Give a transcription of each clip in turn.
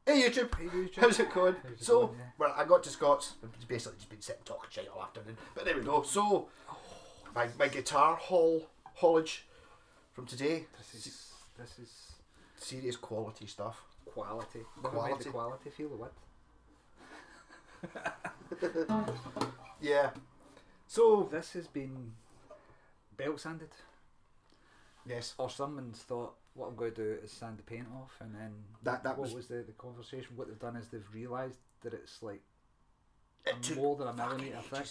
Hey YouTube. How's it going? Well, I got to Scott's. I've basically just been sitting talking shit all afternoon. But there we go. So, my guitar haulage from today. This is serious quality stuff. Quality. Never made the quality feel the width. Yeah. So this has been belt sanded. Yes. Or someone's thought, what I'm going to do is sand the paint off, and then what was the conversation? What they've done is they've realised that it's like more than a millimetre thick.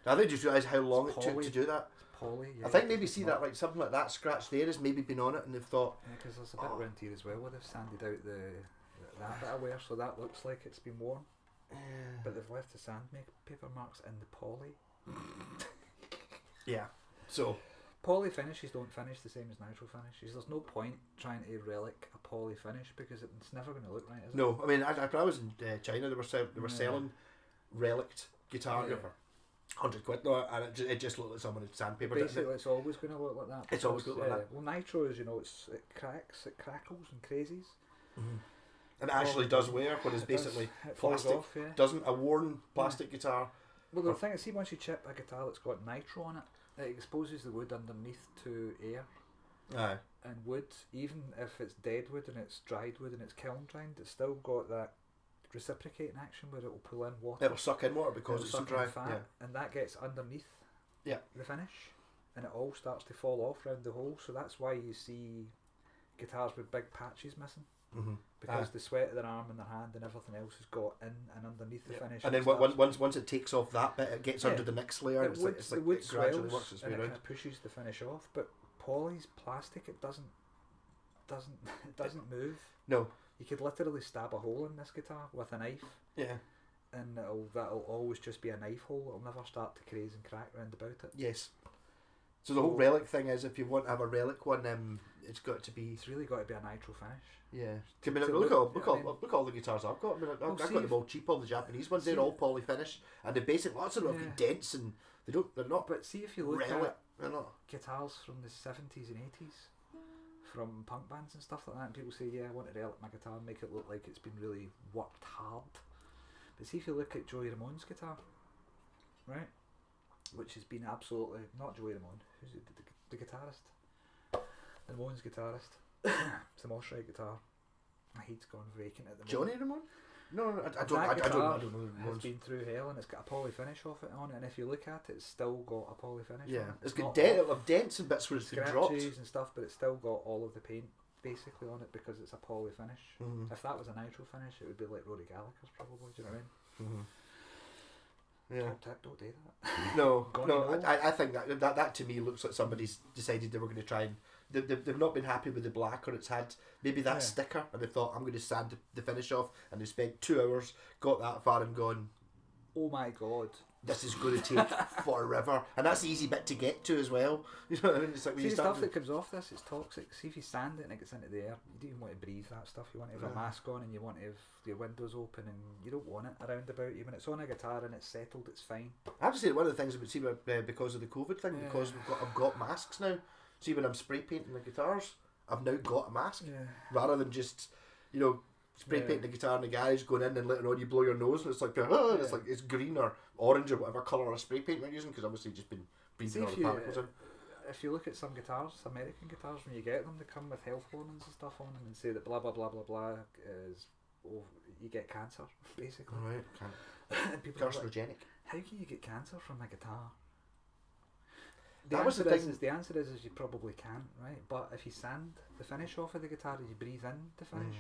I think just realised how long it took to do that. It's poly. Yeah, I think maybe see that like something like that scratch there has maybe been on it, and they've thought. Yeah, because there's a bit around here as well where they've sanded out that bit of wear, so that looks like it's been worn. But they've left the sandpaper marks in the poly. Yeah. So. Poly finishes don't finish the same as natural finishes. There's no point trying to relic a poly finish because it's never going to look right, is it? No, I mean, I was in China. They were selling relict guitar for £100 now, and it just looked like someone had sandpapered it. Basically, it's always going to look like that. It's always going to look like that. Well, nitro is, it cracks, it crackles and crazies. Mm-hmm. And it actually does wear, but it's basically plastic. Off, yeah. Doesn't a worn plastic guitar? Well, the thing is, see, once you chip a guitar that's got nitro on it, it exposes the wood underneath to air. Aye. And wood, even if it's dead wood and it's dried wood and it's kiln dried, it's still got that reciprocating action where it will pull in water. It'll suck in water because it's so dry. Fat, and that gets underneath the finish, and it all starts to fall off round the hole. So that's why you see guitars with big patches missing. Mm-hmm. Because the sweat of their arm and their hand and everything else has got in and underneath the finish. And then once it takes off that bit, it gets under the next layer. The wood gradually works its way and around. It kind of pushes the finish off. But poly's plastic, it doesn't move. No. You could literally stab a hole in this guitar with a knife. Yeah. And that'll always just be a knife hole. It'll never start to craze and crack round about it. Yes. So the whole relic thing is, if you want to have a relic one, it's got to be. It's really got to be a nitro finish. Yeah. I mean, look at all the guitars I've got. I mean, I've got them all cheap, all the Japanese ones. They're all poly finish, and they basically lots of them have dents, and they're not. But see, if you look relic, at guitars from the 70s and 80s, from punk bands and stuff like that, and people say, "Yeah, I want to relic my guitar and make it look like it's been really worked hard." But see, if you look at Joey Ramone's guitar, right? Which has been absolutely not Joey Ramone. Who's it? The guitarist? The Ramones guitarist. It's the Mossrite guitar. My head's gone vacant at the moment. Johnny Ramone? No, I don't know. It's been through hell and it's got a poly finish off it on it. And if you look at it, it's still got a poly finish. Yeah, on it. It's got dents and bits where it's been dropped. Scratches and stuff, but it's still got all of the paint basically on it because it's a poly finish. Mm-hmm. If that was a nitro finish, it would be like Rory Gallagher's probably. Do you know what I mean? Mm-hmm. Yeah. Top tip, don't do that. No. I think that to me looks like somebody's decided they were going to try and they've not been happy with the black, or it's had maybe that sticker, and they thought, I'm going to sand the finish off, and they spent 2 hours, got that far and gone, oh my god, this is going to take forever. And that's the easy bit to get to as well. You know what I mean? It's like when see, you the stuff that comes off this, it's toxic. See, if you sand it and it gets into the air, you don't even want to breathe that stuff. You want to have a mask on, and you want to have your windows open, and you don't want it around about you. When it's on a guitar and it's settled, it's fine. I have to say, one of the things I would see because of the COVID thing, because I've got masks now. See, when I'm spray painting the guitars, I've now got a mask rather than just, spray painting the guitar in the garage, going in and later on you blow your nose and it's like, it's like it's green or orange or whatever colour of spray paint we're using, because obviously just been breathing all the particles in. If you look at some guitars, American guitars, when you get them, they come with health warnings and stuff on them and say that blah blah blah blah blah is, you get cancer basically. Right, and people carcinogenic. Like, how can you get cancer from a guitar? The answer is you probably can't, right? But if you sand the finish off of the guitar and you breathe in the finish,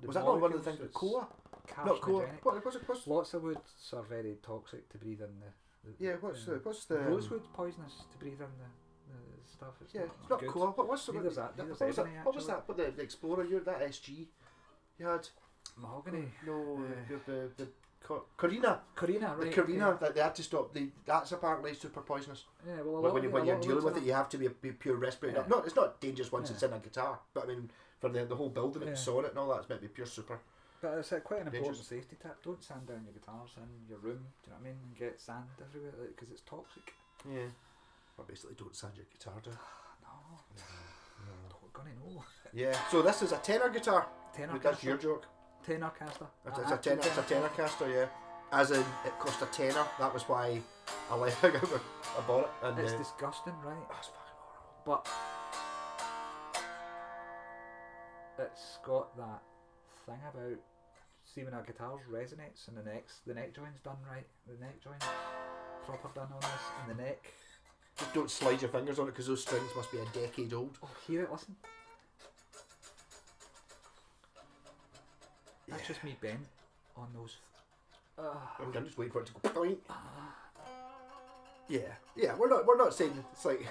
was that not one of the things with Koa? Not Koa. What was it? Lots of woods are very toxic to breathe in. What's the rosewood poisonous to breathe in the stuff? It's not good. Koa. What was that? What the Explorer? That SG you had? Mahogany. No, the Carina, right? The Carina that they had to stop. That's apparently super poisonous. Yeah, well, when you're dealing with it, you have to be pure respirator. No, it's not dangerous once it's in a guitar, but I mean for the whole building, it's on it and all that. It's meant to be pure super. But it's quite an important safety tip. Don't sand down your guitars in your room. Do you know what I mean? And get sand everywhere because it's toxic. Yeah. Well, basically, don't sand your guitar down. No. Gonna know. Yeah. So this is a tenor guitar. That's your joke. Tenorcaster. It's a Tenorcaster, yeah. As in, it cost a tenner. That was why I left. I bought it. And it's disgusting, right? That's fucking horrible. But it's got that thing about, see when a guitar resonates and the neck joint's done right. The neck joint's proper done on this, and the neck. Just don't slide your fingers on it because those strings must be a decade old. Oh, hear it, listen. That's just me bent on those. I'm just waiting for it to go. Yeah. We're not saying it's like.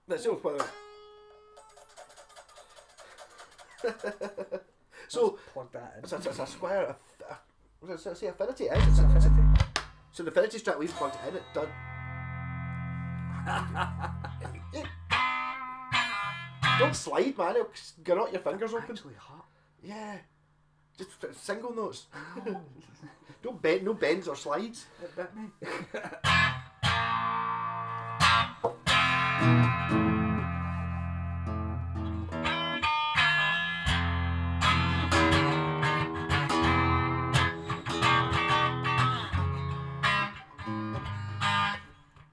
Let's see whether. So plug that in. It's a square. What does it say? Affinity. It's affinity. So the affinity strap we've plugged it in. It done. Don't slide, man. It'll get out your fingers open. Actually hot. Yeah. Just single notes. Don't bend. No bends or slides. It bit me.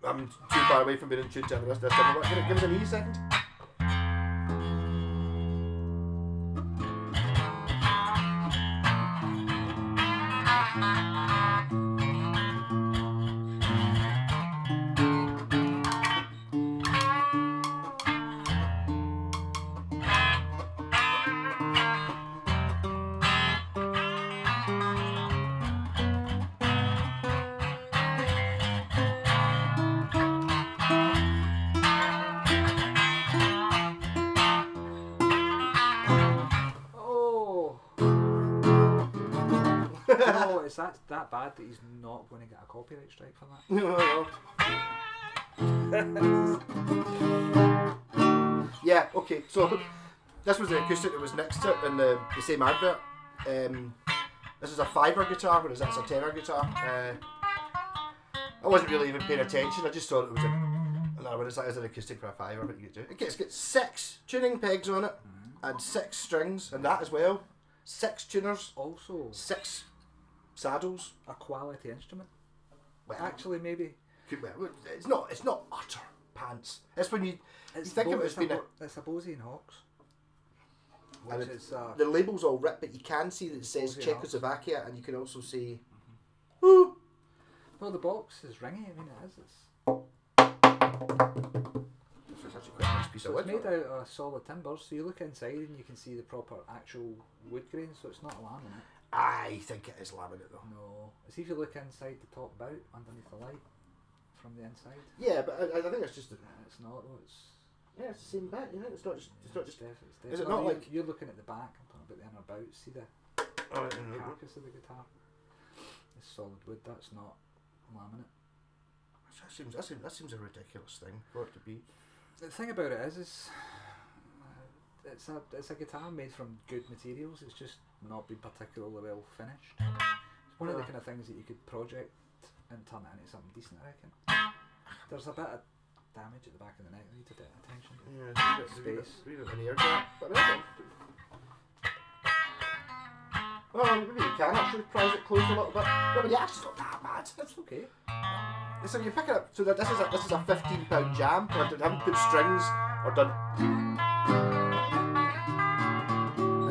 I'm too far away from being in tune to the rest of this time. Give us an easy second. It's that bad that he's not going to get a copyright strike for that. No. Yeah, okay, so this was the acoustic that was next to it in the same advert. This is a fiver guitar, whereas that's a tenor guitar. I wasn't really even paying attention, I just thought it was it's an acoustic for a fiver, but you could do it. It's got 6 tuning pegs on it, and 6 strings, and that as well. 6 tuners. Also 6 saddles. A quality instrument. Well, actually, maybe. Well, it's not utter pants. It's when you think of it as being it's a Bose and Hawks. And the label's all ripped, but you can see that it says Czechoslovakia, and you can also see. Woo! Well, the box is ringy. I mean, it is. It's actually quite a nice piece of wood. It's made out of solid timber, so you look inside and you can see the proper actual wood grain. So it's not laminate. I think it is laminate though. No, see if you look inside the top bout underneath the light from the inside. Yeah, but I think it's just. It's not though. It's the same bit. You know, it's not just. Is it not like you're looking at the back? I'm talking about the inner bout. See the carcass of the guitar. It's solid wood. That's not laminate. That seems a ridiculous thing for it to be. The thing about it is it's a guitar made from good materials. It's just not been particularly well finished. It's one of the kind of things that you could project and turn it into something decent, I reckon. There's a bit of damage at the back of the neck that needs a bit of attention. Yeah, space. Read it an air gap. Well, maybe you can actually prise it closed a little bit. No, but yeah, it's not that bad. It's okay. So you pick it up. So that this is a £15 jam. I haven't put strings or done.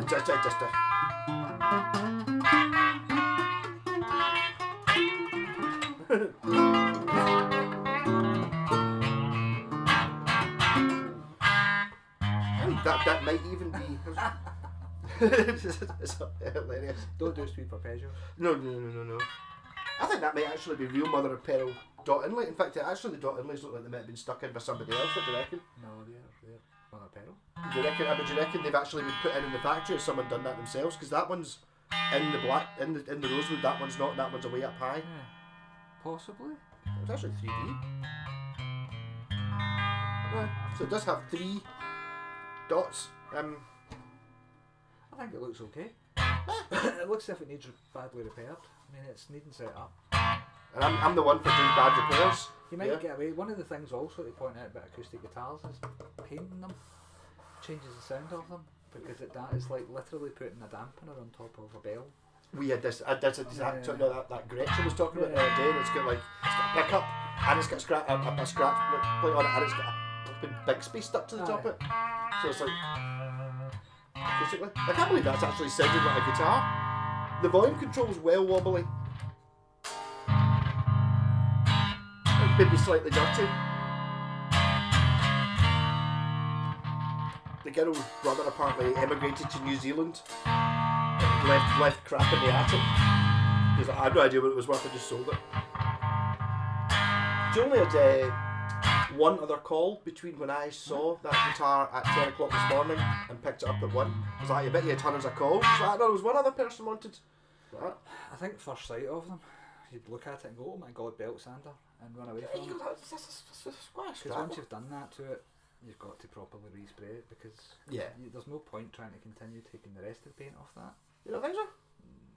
Just that might even be. It's hilarious. Don't do sweet arpeggios. No. I think that might actually be real mother of pearl dot inlay. In fact, actually the dot inlays look like they might have been stuck in by somebody else. What do you reckon? No, they're mother of pearl. Do you reckon they've actually been put in the factory? Or someone done that themselves? Because that one's in the black, in the rosewood. That one's not. That one's way up high. Yeah. Possibly. It's actually 3D. Yeah. So it does have 3 dots. I think it looks okay. It looks as if it needs badly repaired. I mean, it's needing set up. And I'm the one for doing bad repairs. You might get away. One of the things also to point out about acoustic guitars is painting them. changes the sound of them because it's like literally putting a dampener on top of a bell. We had this. That's exact. That Gretchen was talking about the other day. And it's got a pickup and it's got a scratch plate on it, and it's got a flipping Bixby stuck to the top of it. So it's like basically. I can't believe that's actually sounding like a guitar. The volume control's well wobbly. Maybe slightly dirty. The girl's brother apparently emigrated to New Zealand and left crap in the attic. Because I had no idea what it was worth, I just sold it. Do you only had one other call between when I saw that guitar at 10 o'clock this morning and picked it up at 1? I was like, I bet you had tons of calls. I was like, no, there was one other person wanted. What? I think first sight of them, you'd look at it and go, oh my god, belt sander, and run away from it. Because once you've done that to it, you've got to properly respray it because there's no point trying to continue taking the rest of the paint off that. You don't think so?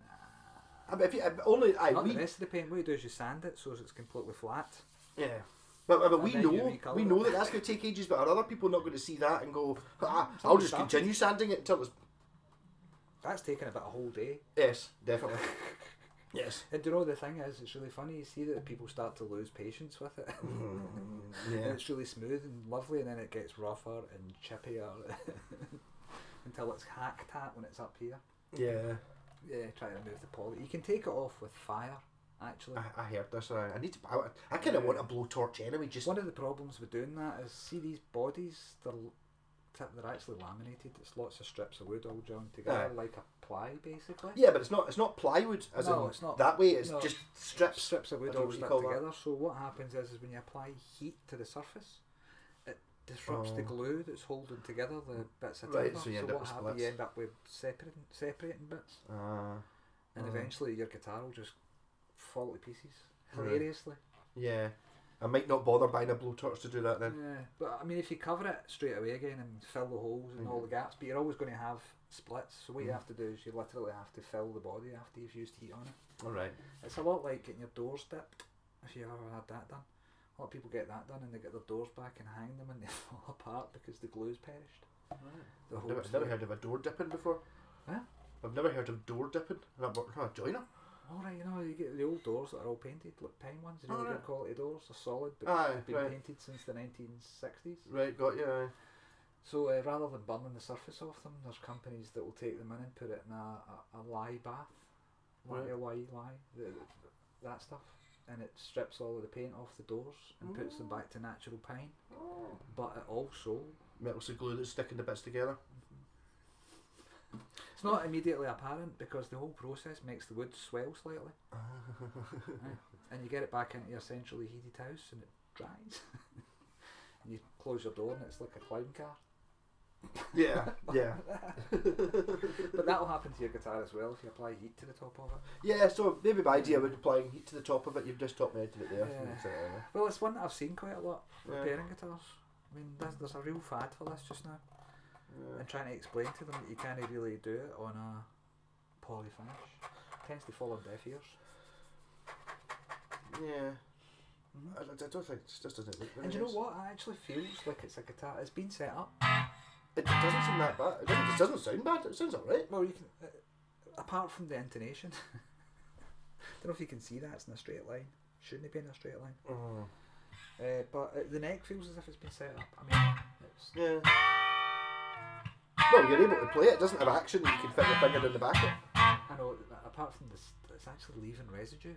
Nah. I mean, if you only the rest of the paint, what you do is you sand it so it's completely flat. Yeah. But we know that that's going to take ages, but are other people not going to see that and go, I'll just continue sanding it until it's... That's taken about a whole day. Yes, definitely. Yes. And do you know the thing is, it's really funny, you see that people start to lose patience with it. Yeah. And it's really smooth and lovely, and then it gets rougher and chippier until it's hacked at when it's up here. Yeah. Yeah, try to remove the polish. You can take it off with fire, actually. I heard this. I need to. I kind of want a blowtorch anyway. Just one of the problems with doing that is, see these bodies, they're actually laminated. It's lots of strips of wood all joined together like a ply, basically. Yeah, but it's not plywood it's not that way. It's just strips of wood all stuck together. That. So what happens is when you apply heat to the surface, it disrupts the glue that's holding together the bits of timber. Right, so what happens? You end up with separating bits, and eventually your guitar will just fall to pieces hilariously. Yeah. I might not bother buying a blowtorch to do that then. Yeah, but I mean, if you cover it straight away again and fill the holes and all the gaps, but you're always going to have splits. So what you have to do is you literally have to fill the body after you've used heat on it. Alright. It's a lot like getting your doors dipped, if you ever had that done. A lot of people get that done and they get their doors back and hang them and they fall apart because the glue's perished. Right. I've never heard of a door dipping before. Huh? I've never heard of door dipping. Not a joiner. Alright, you get the old doors that are all painted, like pine ones, good quality doors, they're solid, but they've been painted since the 1960s. Right, got you. So rather than burning the surface off them, there's companies that will take them in and put it in a lye bath, that stuff, and it strips all of the paint off the doors and puts them back to natural pine, but it also melts the glue that's sticking the bits together. It's not immediately apparent because the whole process makes the wood swell slightly. And you get it back into your centrally heated house and it dries. And you close your door and it's like a clown car. Yeah. But that'll happen to your guitar as well if you apply heat to the top of it. Yeah, so maybe my idea with applying heat to the top of it, you've just taught me into it there. Yeah. Well, it's one that I've seen quite a lot, repairing guitars. I mean, there's a real fad for this just now. And trying to explain to them that you can't really do it on a poly finish tends to fall on deaf ears. Yeah. I don't think it just doesn't look very And you know what? It actually feels like it's a guitar. It's been set up. It doesn't seem that bad. It doesn't sound bad. It sounds alright. Well, you can, apart from the intonation, don't know if you can see that. It's in a straight line. Shouldn't be in a straight line. But the neck feels as if it's been set up. I mean, it's well, you're able to play it. It doesn't have action. You can fit your finger in the back of it. I know. Apart from this, it's actually leaving residue.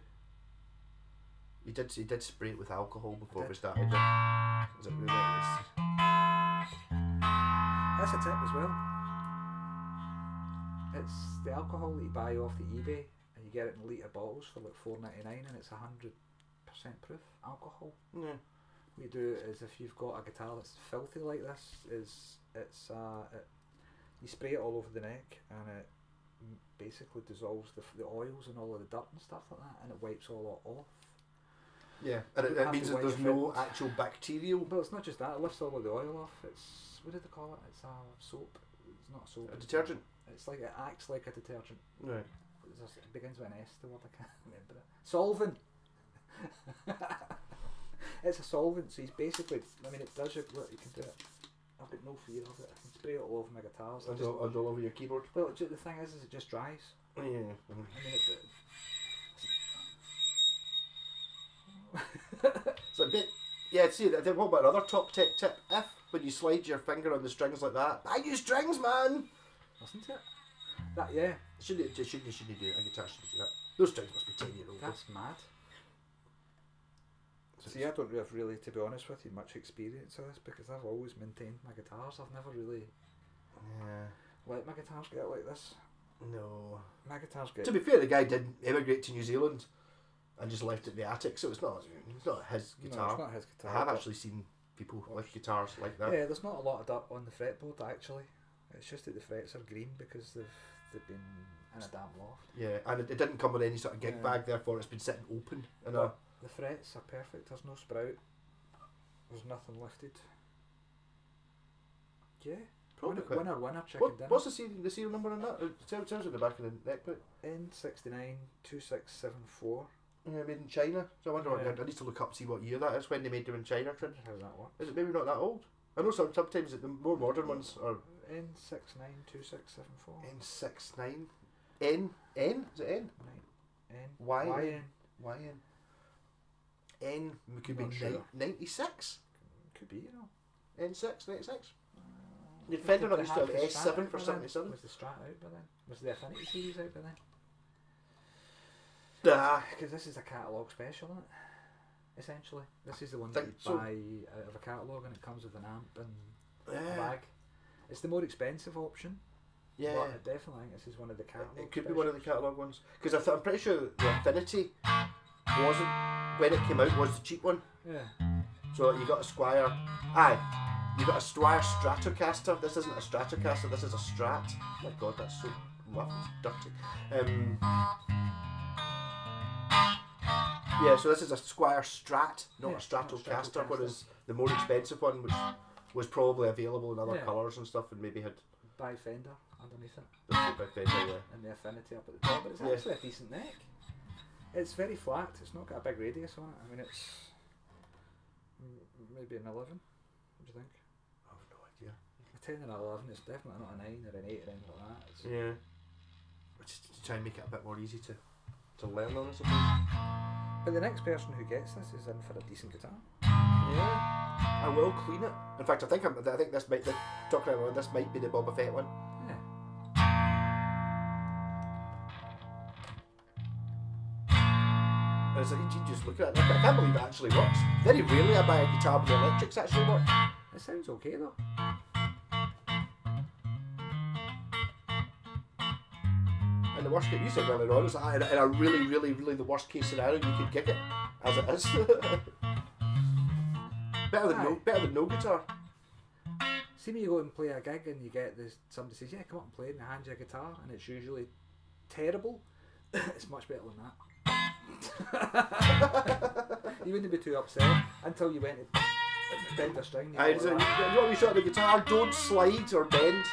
He did spray it with alcohol before we started. Is it really nice? That's a tip as well. It's the alcohol that you buy off the eBay, and you get it in litre bottles for like $4.99, and it's 100% proof alcohol. Yeah. What you do is, if you've got a guitar that's filthy like this, you spray it all over the neck, and it basically dissolves the oils and all of the dirt and stuff like that, and it wipes all that off. Yeah, and it means that there's no actual bacterial. But it's not just that; it lifts all of the oil off. It's, what do they call it? It's a soap. It's not a soap. A detergent. It's like, it acts like a detergent. Right. It begins with an S. The word, I can't remember it. Solvent. It's a solvent. So he's basically. I mean, it does. You can do it. I've got no fear of it. I can spray it all over my guitars. And all over your keyboard. Well, the thing is it just dries. Yeah. I mean, It's a bit. Yeah, see, what about another top tech tip? If, when you slide your finger on the strings like that, buy new strings, man! Wasn't it? That, yeah. Shouldn't do it. A guitar shouldn't do that. Those strings must be 10-year-old. That's mad. See, I don't have really, to be honest with you, much experience of this because I've always maintained my guitars. I've never really let my guitars get like this. No. My guitars get... To be fair, the guy did immigrate to New Zealand and just left it in the attic, so it's not his guitar. No, it's not his guitar. I have actually seen people with guitars like that. Yeah, there's not a lot of dirt on the fretboard actually. It's just that the frets are green because they've been in a damp loft. Yeah, and it didn't come with any sort of gig bag, therefore it's been sitting open. The frets are perfect. There's no sprout. There's nothing lifted. Yeah. Probably Winner, chicken dinner. What's the serial number on that? It tells at the back of the neck plate. N692674. Yeah, made in China. So I wonder. I need to look up see what year that is when they made them in China. I wonder how that works. Is it maybe not that old? I know sometimes the more modern ones are N692674. N69. N. Is it N? YN. N could be sure. 96. Could be, you know. N6, 96. The Fender not used to have S7 for 77. Was the Strat out by then? Was the Affinity series out by then? Nah. Because this is a catalogue special, isn't it? Essentially. This is the one Think that you so. buy out of a catalogue and it comes with an amp and a Yeah. bag. It's the more expensive option. Yeah. But I definitely think this is one of the catalogue It could be one of the catalogue ones. Because I'm pretty sure the Affinity wasn't, when it came out, was the cheap one. Yeah. So you got a Squire. You got a Squire Stratocaster. This isn't a Stratocaster, this is a Strat. Oh my god, that's so rough, it's dirty. Yeah, so this is a Squire Strat, not a Stratocaster, whereas the more expensive one, which was probably available in other colours and stuff, and maybe had By Fender underneath it. the big Fender, yeah. And the Affinity up at the top, but it's actually a decent neck. It's very flat, it's not got a big radius on it. I mean, it's maybe an 11, what do you think? I have no idea. A 10 and an 11, it's definitely not a 9 or an 8 or anything like that. It's Just to try and make it a bit more easy to learn on, I suppose. But the next person who gets this is in for a decent guitar. Yeah, I will clean it. In fact, I think this might talking about this might be the Boba Fett one. Yeah. And it's like, you just look at it. I can't believe it actually works. Very rarely I buy a guitar with the electrics actually work. It sounds okay though. And the worst case, you said earlier on, is in a really, really, really the worst case scenario, you could gig it as it is. better than no guitar. See when you go and play a gig and you get this, somebody says, yeah, come up and play, and they hand you a guitar, and it's usually terrible. It's much better than that. You wouldn't be too upset until you went to bend a string. You want me shot the guitar, don't slide or bend.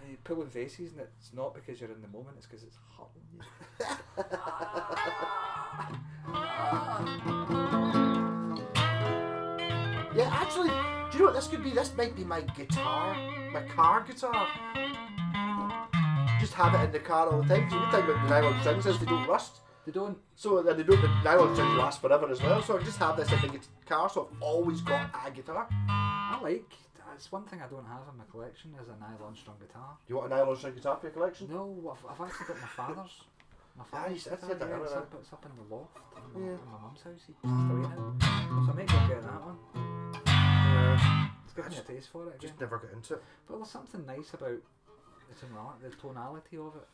You're pulling faces, and it's not because you're in the moment, it's because it's hurting you. Yeah, actually, do you know what this could be? This might be my guitar, my car guitar. Just have it in the car all the time. Because the good thing about the nylon strings is they don't rust. They don't. So the nylon strings last forever as well. So I just have this in the car, so I've always got a guitar. It's one thing I don't have in my collection is a nylon strung guitar. Do you want a nylon string guitar for your collection? No, I've actually got my father's. My father's Nice, guitar, that's it, it's up in the loft Yeah. in my mum's house. He passed away now. So I might go and get that one. It's given me a taste for it again. Just never get into it. But there's something nice about the tonality of it.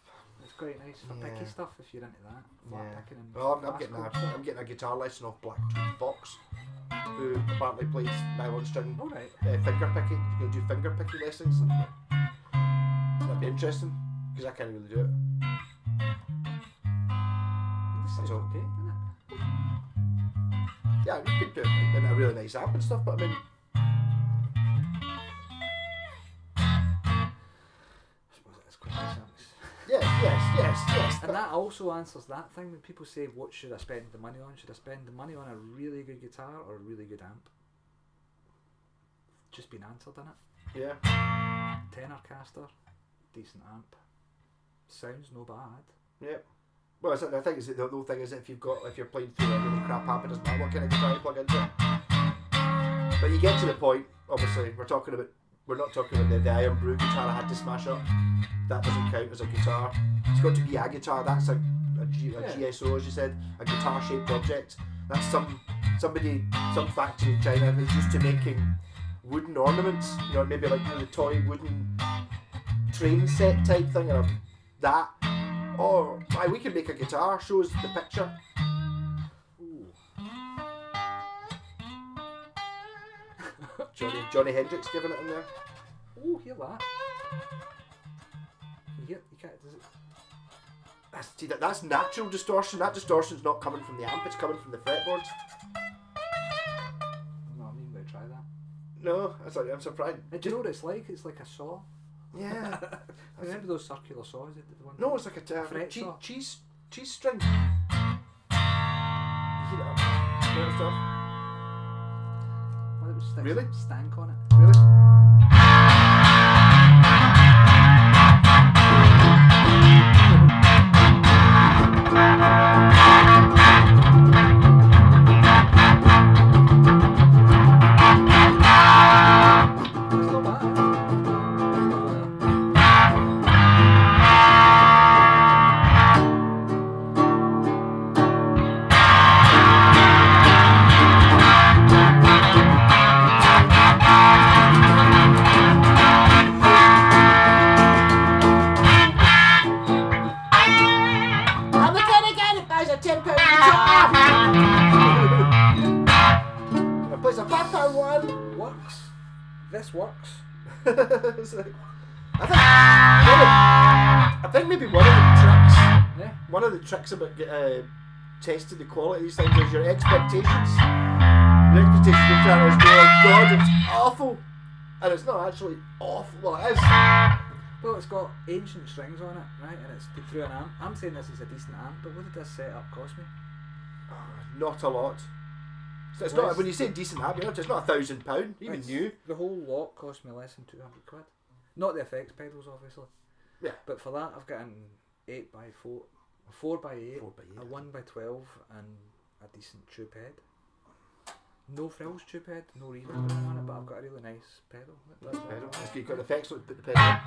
It's quite nice for picky stuff if you're into that. Flat picking and Well, I'm getting a guitar lesson off Black Tooth Fox, who apparently plays nylon string Alright. Finger picking. He's going to do finger picking lessons. And that'd be interesting because I can't really do it. This sounds So- okay, isn't it? Yeah, you could do it in a really nice amp and stuff, but I mean, I suppose it is quite nice. yes. And that also answers that thing when people say, what should I spend the money on? Should I spend the money on a really good guitar or a really good amp? Just been answered in it. Yeah. Tenorcaster, decent amp. Sounds no bad. Yeah. Well, I think the whole thing is if you're playing through a really crap amp, it doesn't matter what kind of guitar you plug into it. But you get to the point. Obviously, we're not talking about the Iron Brew guitar I had to smash up. That doesn't count as a guitar. It's got to be a guitar. That's a GSO, as you said, a guitar-shaped object. That's some factory in China that's used to making wooden ornaments. Maybe like the toy wooden train set type thing, or that. Or we can make a guitar. Shows the picture. Ooh. Johnny Hendrix giving it in there. Oh, hear that? You can't. Does it? That's natural distortion. That distortion's not coming from the amp. It's coming from the fretboards. No, I'm even going to try that. No, I'm surprised. Do you know what it's like? It's like a saw. Yeah. Remember those circular saws? No, it's like a cheese string. You heat it up. Stuff. Well, it was Really? Stank on it. Really? It's not bad. I'm the kind of guy that buys a £10 guitar. It plays a £5 one. Works. This works. I think maybe one of the tricks. Yeah. One of the tricks about testing the quality of these things is your expectations. Your expectations of trying to go, oh God, it's awful, and it's not actually awful. Well, it is. Well, it's got ancient strings on it, right? And it's through an amp. I'm saying this is a decent amp, but what did this setup cost me? Not a lot. So it's Well, not when you say decent amp, it's not £1,000, even new. The whole lot cost me less than £200. Not the effects pedals, obviously. Yeah. But for that, I've got an 8x4, a 4x8, 4x8. a 1x12, and a decent tube head. No frills tube head, no reverb on it, but I've got a really nice pedal. You've got the effects, put the pedal in.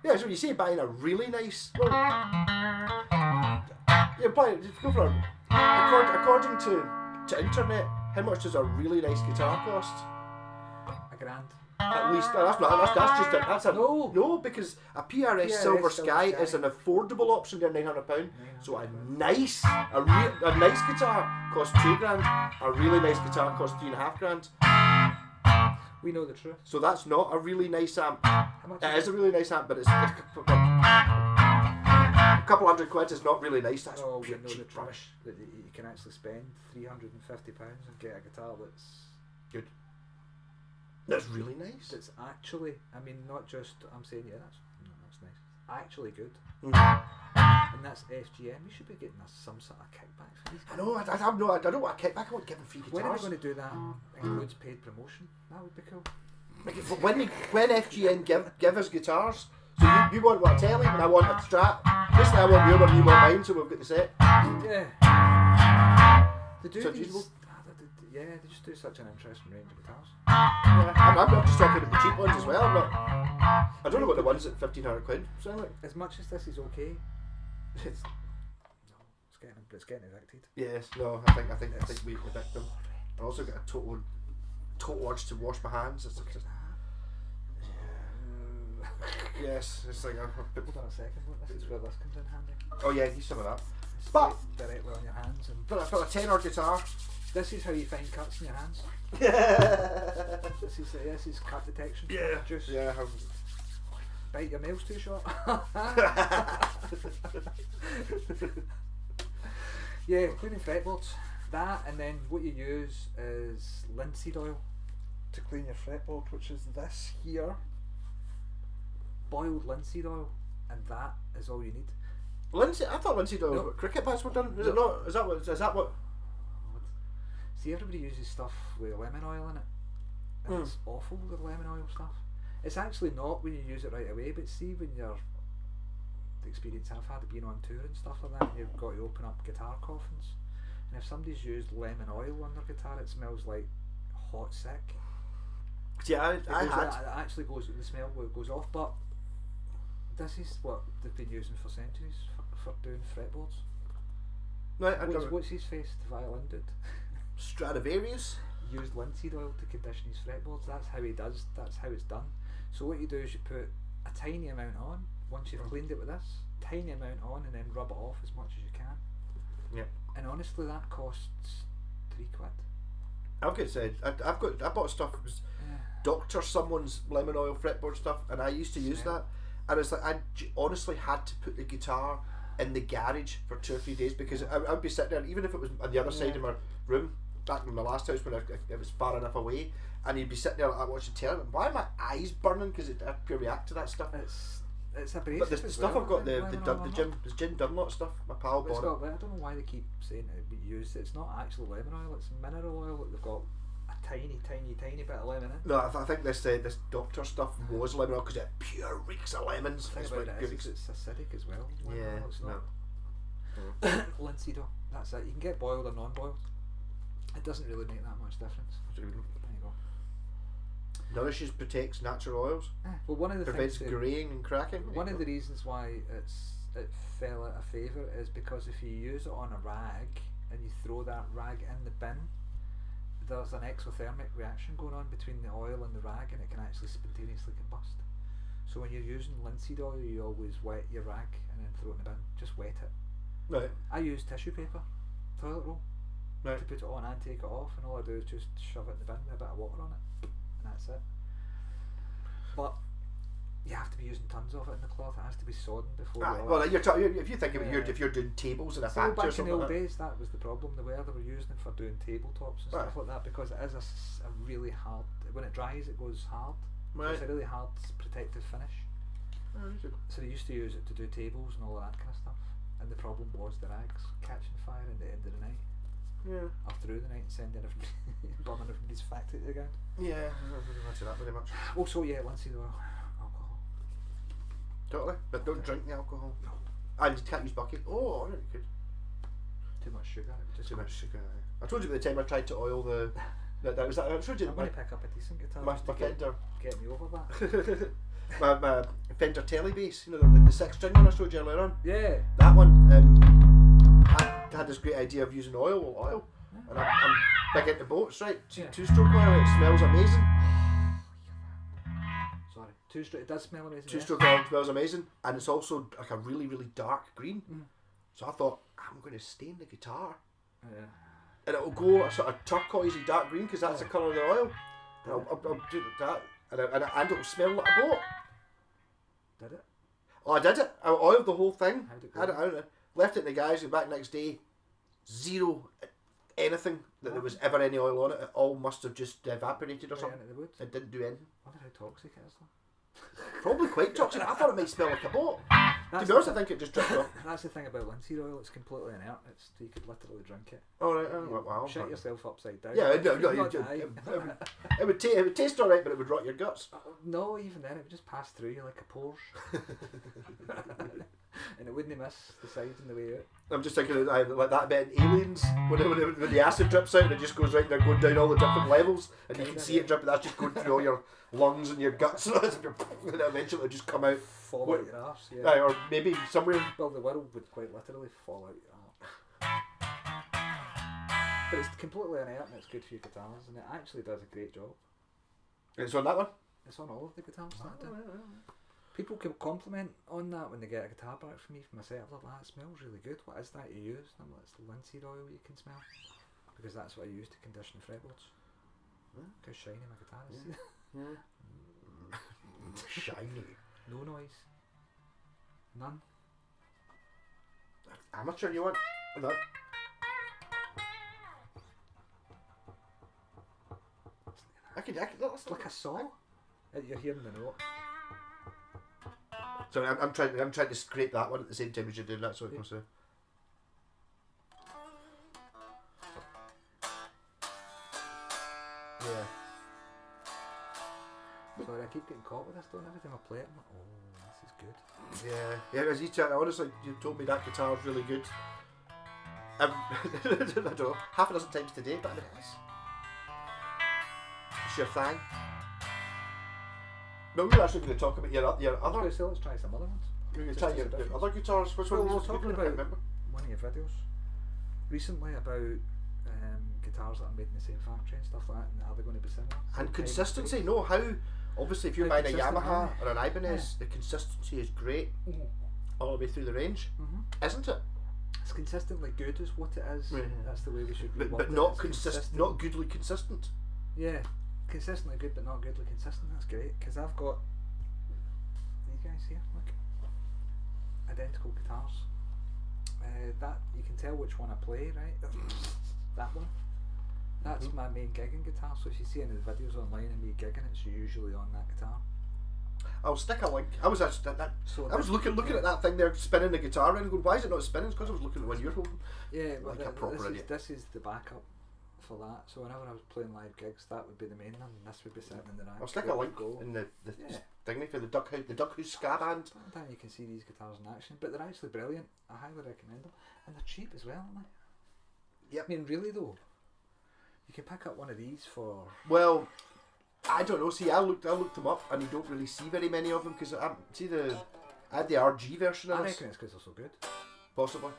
Yeah, so when you say buying a really nice, well, you're buying, go for according to internet, how much does a really nice guitar cost? £1,000. At least that's a no, because a PRS Silver Sky is an affordable option. They're £900. So a nice guitar costs £2,000. A really nice guitar costs £3,500. We know the truth. So that's not a really nice amp. How much It is a really nice amp, but it's a couple £100 is not really nice. That's we pure know the cheap truth. rubbish. That you can actually spend £350 and get a guitar that's Good. That's really nice. It's actually, I mean, not just I'm saying that's nice. Actually good. And that's FGM. You should be getting some sort of kickback for these. I know. I don't want a kickback. I want to give them free guitars. When are they going to do that? Includes paid promotion. That would be cool. When FGN give us guitars, so you want what, a telly and I want a Strat. Basically, I want your one, you want mine, so we've got the set. Yeah. They do So these. achievable. They just do such an interesting range of guitars. Yeah, I'm just talking about the cheap ones as well. I don't know what the ones at £1,500 sound like. As much as this is okay, It's, it's getting evicted. yes, no, I think we evict them. I also got a total urge to wash my hands. It's just, yes, it's like Hold on a second. This is where this comes in handy. oh yeah, use some of that. It's But directly on your hands, and for a tenor guitar. this is how you find cuts in your hands. This is cut detection. Yeah. Just bite your nails too short. Yeah, cleaning fretboards. That, and then what you use is linseed oil to clean your fretboard, which is this here. Boiled linseed oil, and that is all you need. Linseed, I thought linseed oil was what cricket bats were done. Is it not? Is that what? See, everybody uses stuff with lemon oil in it. and it's awful, the lemon oil stuff. It's actually not when you use it right away, but see when you're, the experience I've had of being on tour and stuff like that, and you've got to open up guitar coffins, and if somebody's used lemon oil on their guitar, it smells like hot sick. Yeah, It actually goes, the smell goes off, but this is what they've been using for centuries for doing fretboards. Right, What's his face, the violin dude? Stradivarius Used linseed oil to condition his fretboards. That's how he does. That's how it's done. So what you do is you put a tiny amount on. Once you've cleaned it with this, tiny amount on, and then rub it off as much as you can. Yep. And honestly, that costs £3. I've got said I bought stuff. It was Doctor someone's lemon oil fretboard stuff, and I used to use that. And it's like I honestly had to put the guitar in the garage for 2 or 3 days because I would be sitting there, even if it was on the other side of my room, back in my last house when it was far enough away, and you'd be sitting there like watching telly. Why are my eyes burning? Because I pure react to that stuff. It's abrasive. But the stuff I've got, the Gin Dunlop stuff, my pal bought it. I don't know why they keep saying it used. It's not actual lemon oil. It's mineral oil that they've got a tiny bit of lemon in. No, I think this Doctor stuff was lemon oil because it pure reeks of lemons. The thing about it is it's acidic as well. Yeah, it's not. Linseed oil. That's it. You can get boiled or non-boiled. It doesn't really make that much difference. There you go. Nourishes, protects natural oils. Well, one of the prevents things greying and cracking. One of the reasons why it fell out of favour is because if you use it on a rag and you throw that rag in the bin, there's an exothermic reaction going on between the oil and the rag, and it can actually spontaneously combust. So when you're using linseed oil, you always wet your rag and then throw it in the bin. Just wet it. Right. I use tissue paper, toilet roll, to put it on and take it off, and all I do is just shove it in the bin with a bit of water on it, and that's it. But you have to be using tons of it in the cloth. It has to be sodden before. Well, if you think of it, if you're doing tables in a factory back or something in the old like that. days, that was the problem. They were using it for doing tabletops and stuff like that, because it is a really hard. When it dries, it goes hard. Right. It's a really hard protective finish. So they used to use it to do tables and all of that kind of stuff. And the problem was the rags catching fire at the end of the night. Yeah. Or through the night and sending everybody, burning everybody's factory to the ground. Yeah, I don't really imagine that very much. Also, linseed oil, alcohol. Totally, but don't drink the alcohol. No. And you can't use bucket. Oh, you could. Too much sugar. Too much sugar. I told you about the time I tried to oil the. I told you. I'm going to pick up a decent guitar. My Fender. Get me over that. my Fender Telly bass, the 6-string one I showed you earlier on. Yeah. That one. I had this great idea of using oil, and I'm big into boats, right? Two-stroke oil, it smells amazing. Sorry, two-stroke. It does smell amazing. Two-stroke oil smells amazing, and it's also like a really, really dark green. So I thought I'm going to stain the guitar, and it'll go a sort of turquoisey dark green because that's the colour of the oil. And I'll do that, and it'll smell like a boat. Did it? Oh, I did it. I oiled the whole thing. How'd it go? Had it out. Left it in the garage. Went back next day. Zero anything that there was ever any oil on it. It all must have just evaporated or something. It didn't do anything. I wonder how toxic it is though. Probably quite toxic. I thought it might smell like a boat. To be honest, I think it just dripped off. That's the thing about linseed oil. It's completely inert. You could literally drink it. Oh right. Wow. Shut yourself upside down. Yeah. It would taste alright, but it would rot your guts. No, even then it would just pass through you like a Porsche. And it wouldn't miss the side on the way out. I'm just thinking of like that bit in Aliens when the acid drips out and it just goes right there, going down all the different levels, and you can see it dripping. That's just going through all your lungs and your guts, and eventually it'll just come out. Fall out your arse, yeah. Or maybe somewhere. Well, the world would quite literally fall out your arse. But it's completely inert and it's good for your guitars, and it actually does a great job. It's on that one? It's on all of the guitars. People can compliment on that when they get a guitar back from me from a set. I'm like, that smells really good. What is that you use? And I'm like, it's linseed oil you can smell. Because that's what I use to condition fretboards. Look how shiny my guitar is. Shiny. No noise. None. Amateur you want? No. It's like a saw. You're hearing the note. So I'm trying to scrape that one at the same time as you're doing that, so I can say. Yeah. Sorry, I keep getting caught with this though, and every time I play it, I'm like, oh, this is good. Yeah, because honestly, you told me that guitar's really good. I don't know, half a dozen times today, but it's your thing. No, we're actually going to talk about your other. So let's try some other ones. We're going to try your other guitars. Which one? We're talking about one of your videos recently about guitars that are made in the same factory and stuff like that, and are they going to be similar? And consistency. No, how? Obviously, if you're buying a Yamaha or an Ibanez, the consistency is great all the way through the range, isn't it? It's consistently good, is what it is. That's the way we should. But not consistent. Not goodly consistent. Yeah, consistently good, but not goodly consistent. That's great, because I've got these guys here. Look, identical guitars. That you can tell which one I play, right? That one. That's my main gigging guitar. So if you see any of the videos online of me gigging, it's usually on that guitar. I'll stick a link. I was actually I was looking at that thing there, spinning the guitar around, and going, why is it not spinning? It's because I was looking at one you're holding. Yeah, like a proper idiot. This is the backup for that. So whenever I was playing live gigs, that would be the main one, and this would be sitting in the rack. I'll stick a link in the thingy for the Duck House ska band. Sometimes you can see these guitars in action, but they're actually brilliant. I highly recommend them, and they're cheap as well, aren't they? Yep. I mean, really though, you can pick up one of these for. Well, I don't know. See, I looked them up, and you don't really see very many of them because I had the RG version of this. I reckon it's because they're so good. Possibly.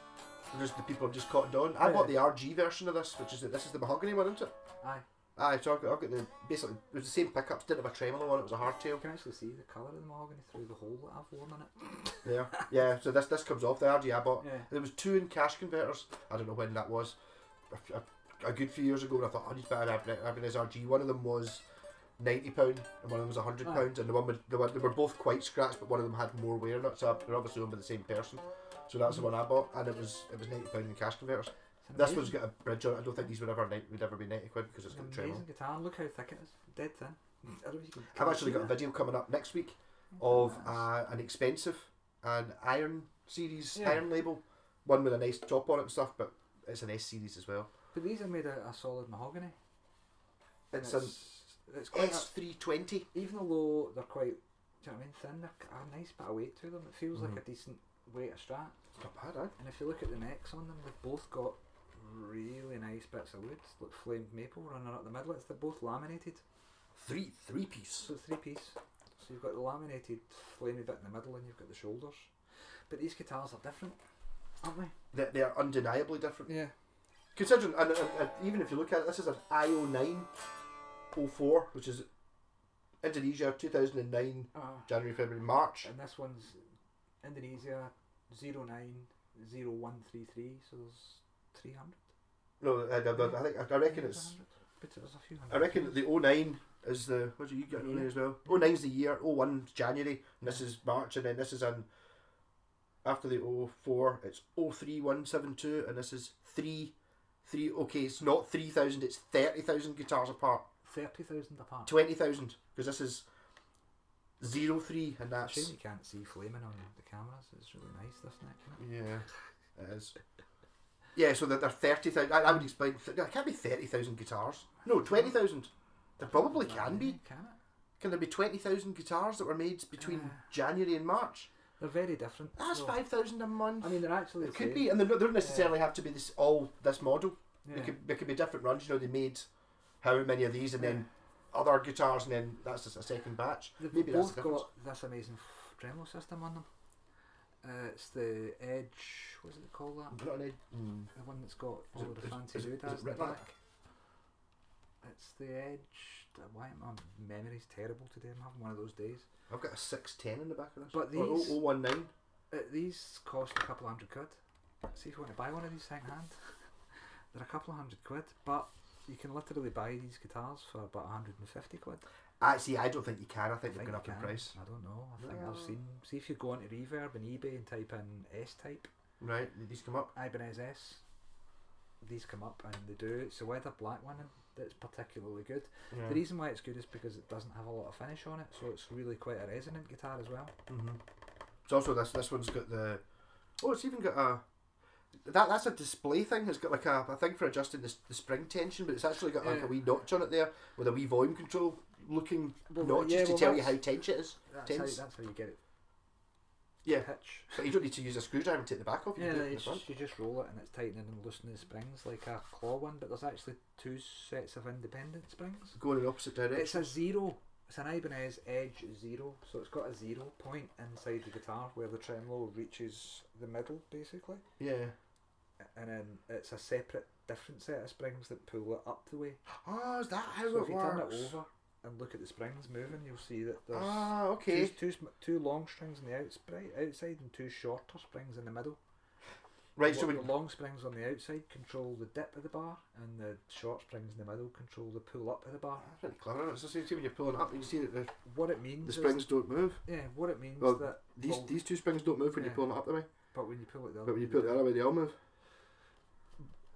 Just the people have just caught on. I bought the RG version of this, which is this is the mahogany one, isn't it? Aye. So I've got the basically it was the same pickups. Didn't have a tremolo on it. It was a hardtail. You can actually see the colour of the mahogany through the hole that I've worn in it. Yeah. So this comes off the RG I bought. Yeah. There was 2 in cash converters. I don't know when that was. A good few years ago, and I thought I need to buy an Ibanez RG. One of them was £90 and one of them was £100, and they were both quite scratched, but one of them had more wear in it. So they're obviously owned by the same person. So that's the one I bought, and it was £90 in cash converters. This one's got a bridge on it. I don't think these would ever be £90 because it's got a tremolo. Amazing guitar. Look how thick it is. Dead thin. I've actually got a video coming up next week of an expensive iron series iron label, one with a nice top on it and stuff, but it's an S series as well. But these are made out of solid mahogany. It's quite S320. Even though they're quite, do you know what I mean, thin, they're a nice bit of weight to them. It feels like a decent weight of Strat. It's not bad, eh? And if you look at the necks on them, they've both got really nice bits of wood, like flamed maple running up the middle. They're both laminated. Three piece. So 3-piece. So you've got the laminated flamey bit in the middle, and you've got the shoulders. But these guitars are different, aren't they? They are undeniably different. Yeah. Considering, and even if you look at it, this is an I09 04, which is Indonesia 2009, January, February, March. And this one's Indonesia 090133, so there's 300. No, I reckon it's. But there's a few hundred. I reckon the 09 is the. What do you get on there as well? 09's the year, 01's January, and this is March, and then this is in. After the 04, it's 03172, and this is 3. Okay, it's not 3,000, it's 30,000 guitars apart. 30,000 apart. 20,000, because this is 03, and that's. Shame you can't see flaming on the cameras. It's really nice, this neck. Yeah, it is. Yeah, so they're 30,000. I would explain. There can't be 30,000 guitars. No, 20,000. There probably can be. Can it? Can there be 20,000 guitars that were made between January and March? They're very different. That's 5,000 a month. I mean, they're actually. It could be, and they don't necessarily have to be this model. Yeah. It could be different runs. You know, they made how many of these, and then other guitars, and then that's just a second batch. They've both got this amazing tremolo system on them. It's the Edge. What's it called? That not an Edge. The one that's got all the fancy doodads in the back. It's the Edge. Why my memory's terrible today? I'm having one of those days. I've got a 610 in the back of this. But these 019. These cost a couple £100. See if you want to buy one of these second hand. They're a couple £100, but you can literally buy these guitars for about £150. Actually, I don't think you can. I think they've gone up in price. I don't know. I think I've seen. See if you go onto Reverb and eBay and type in S-Type. Right, these come up. Ibanez S. These come up, and they do. It's the weather black one that's particularly good. Yeah. The reason why it's good is because it doesn't have a lot of finish on it, so it's really quite a resonant guitar as well. It's also this one's got the. Oh, it's even got a. that's a display thing. It's got like a thing for adjusting the spring tension, but it's actually got like a wee notch on it there with a wee volume control looking notches to tell you how tense it is. That's how you get it. Yeah, Pitch. but you don't need to use a screwdriver and take the back off. You You just roll it and it's tightening and loosening the springs like a claw one. But there's actually 2 sets of independent springs. Going in opposite direction. It's a 0. It's an Ibanez Edge 0, so it's got a 0 point inside the guitar where the tremolo reaches the middle, basically. Yeah. And then it's a separate, different set of springs that pull it up the way. Oh, is that how so it if you works? turn it over and look at the springs moving, you'll see that there's okay. two long strings on the outside and 2 shorter springs in the middle. Right, so the long springs on the outside control the dip of the bar, and the short springs in the middle control the pull up of the bar. That's pretty clever. It's the same when you're pulling up, you see that what it means the springs don't move. Yeah, what it means that these 2 springs don't move when you're pulling it up the way. But when you pull it the other But when you pull it the other way, they all move.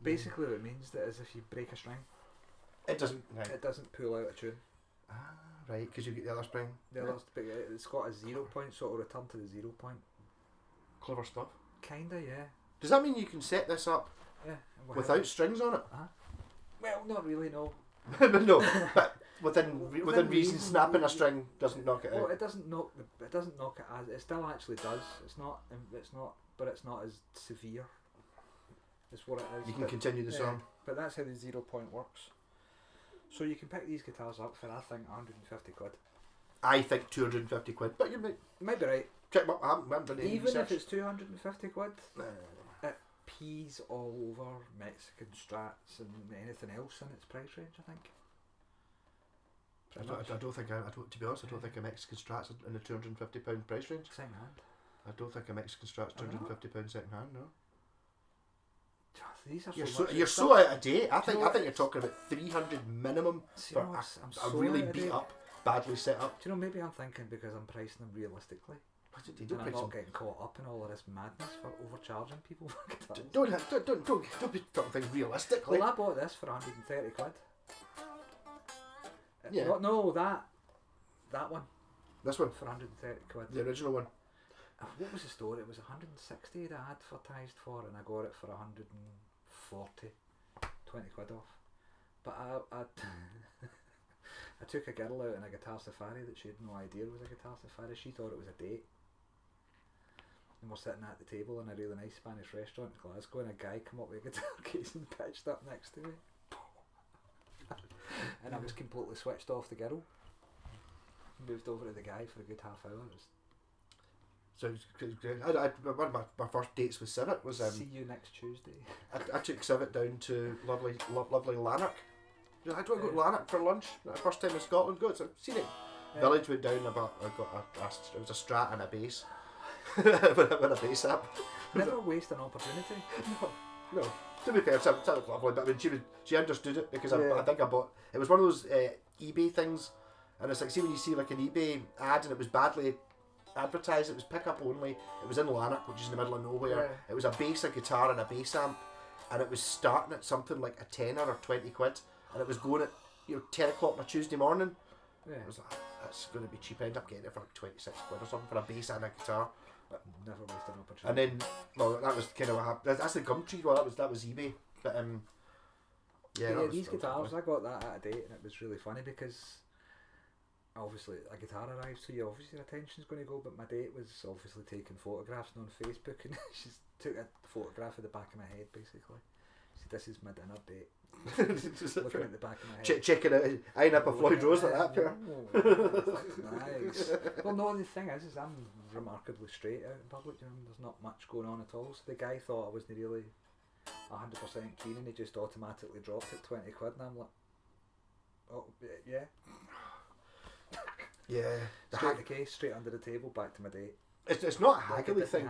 Basically, what it means that is if you break a string, it doesn't. Right. It doesn't pull out a tune. Ah, right, because you get the other spring. The other, it's got a 0 point, so it'll return to the 0 point. Clever stuff. Kinda, yeah. Does that mean you can set this up without strings on it? Well, not really, no. But no, but within reason, snapping a string doesn't knock it out. Well, it doesn't knock it as it still actually does. It's not, but it's not as severe. Is what it is. You can continue the song. But that's how the 0 point works. So you can pick these guitars up for, I think, 150 quid. I think 250 quid, but you might be right. Check them up. I haven't done any Even research. if it's 250 quid, it pees all over Mexican Strats and anything else in its price range, I think. I don't think to be honest, I don't think a Mexican Strat's in the £250 price range. Second hand. I don't think a Mexican Strat's £250 second hand, no. These are you're so out of date. I think you're talking about 300 minimum for a really beat up, badly set up. Do you know, maybe I'm thinking because I'm pricing them realistically. And I'm not getting caught up in all of this madness for overcharging people for guitars. Don't be talking things realistically. Well, I bought this for 130 quid. Yeah. No, that one. This one? For 130 quid. The original one. What was the store? It was 160 that I advertised for, and I got it for 140, 20 quid off. But I I took a girl out in a guitar safari that she had no idea it was a guitar safari. She thought it was a date. And we're sitting at the table in a really nice Spanish restaurant in Glasgow, and a guy come up with a guitar case and pitched up next to me. And I was completely switched off the girl. Moved over to the guy for a good half hour. So one of my first dates with Civet was see you next Tuesday. I took Civet down to lovely Lanark. I don't go to Lanark for lunch. First time in Scotland. Good. So seen it. Village went down. I got it was a Strat and a bass. with a bass amp. Never waste an opportunity. No. To be fair, it sounded lovely, but I mean, she understood it because I think I bought. It was one of those eBay things, and it's like, see when you see like an eBay ad and it was badly advertised, it was pick up only. It was in Lanark, which is in the middle of nowhere. Yeah. It was a bass, a guitar, and a bass amp, and it was starting at something like a tenner or 20 quid, and it was going at 10 o'clock on a Tuesday morning. Yeah. I was like, that's going to be cheap. I ended up getting it for like 26 quid or something for a bass and a guitar. But never waste an opportunity. And then, well, that was kind of what happened. That's the Gumtree. Well, that was eBay. But these guitars, I got that at a date, and it was really funny because obviously a guitar arrives, so obviously your attention's going to go. But my date was obviously taking photographs on Facebook, and she took a photograph of the back of my head, basically. She said, "This is my dinner date." Looking at the back of my head, checking out, eyeing up a Floyd Rose like that, Peter. Nice. Well, no, the thing is I'm remarkably straight out in public. You know, there's not much going on at all. So the guy thought I wasn't really 100% keen, and he just automatically dropped it 20 quid, and I'm like, oh yeah. Yeah. Straight the case, straight under the table, back to my date. It's not a haggly thing.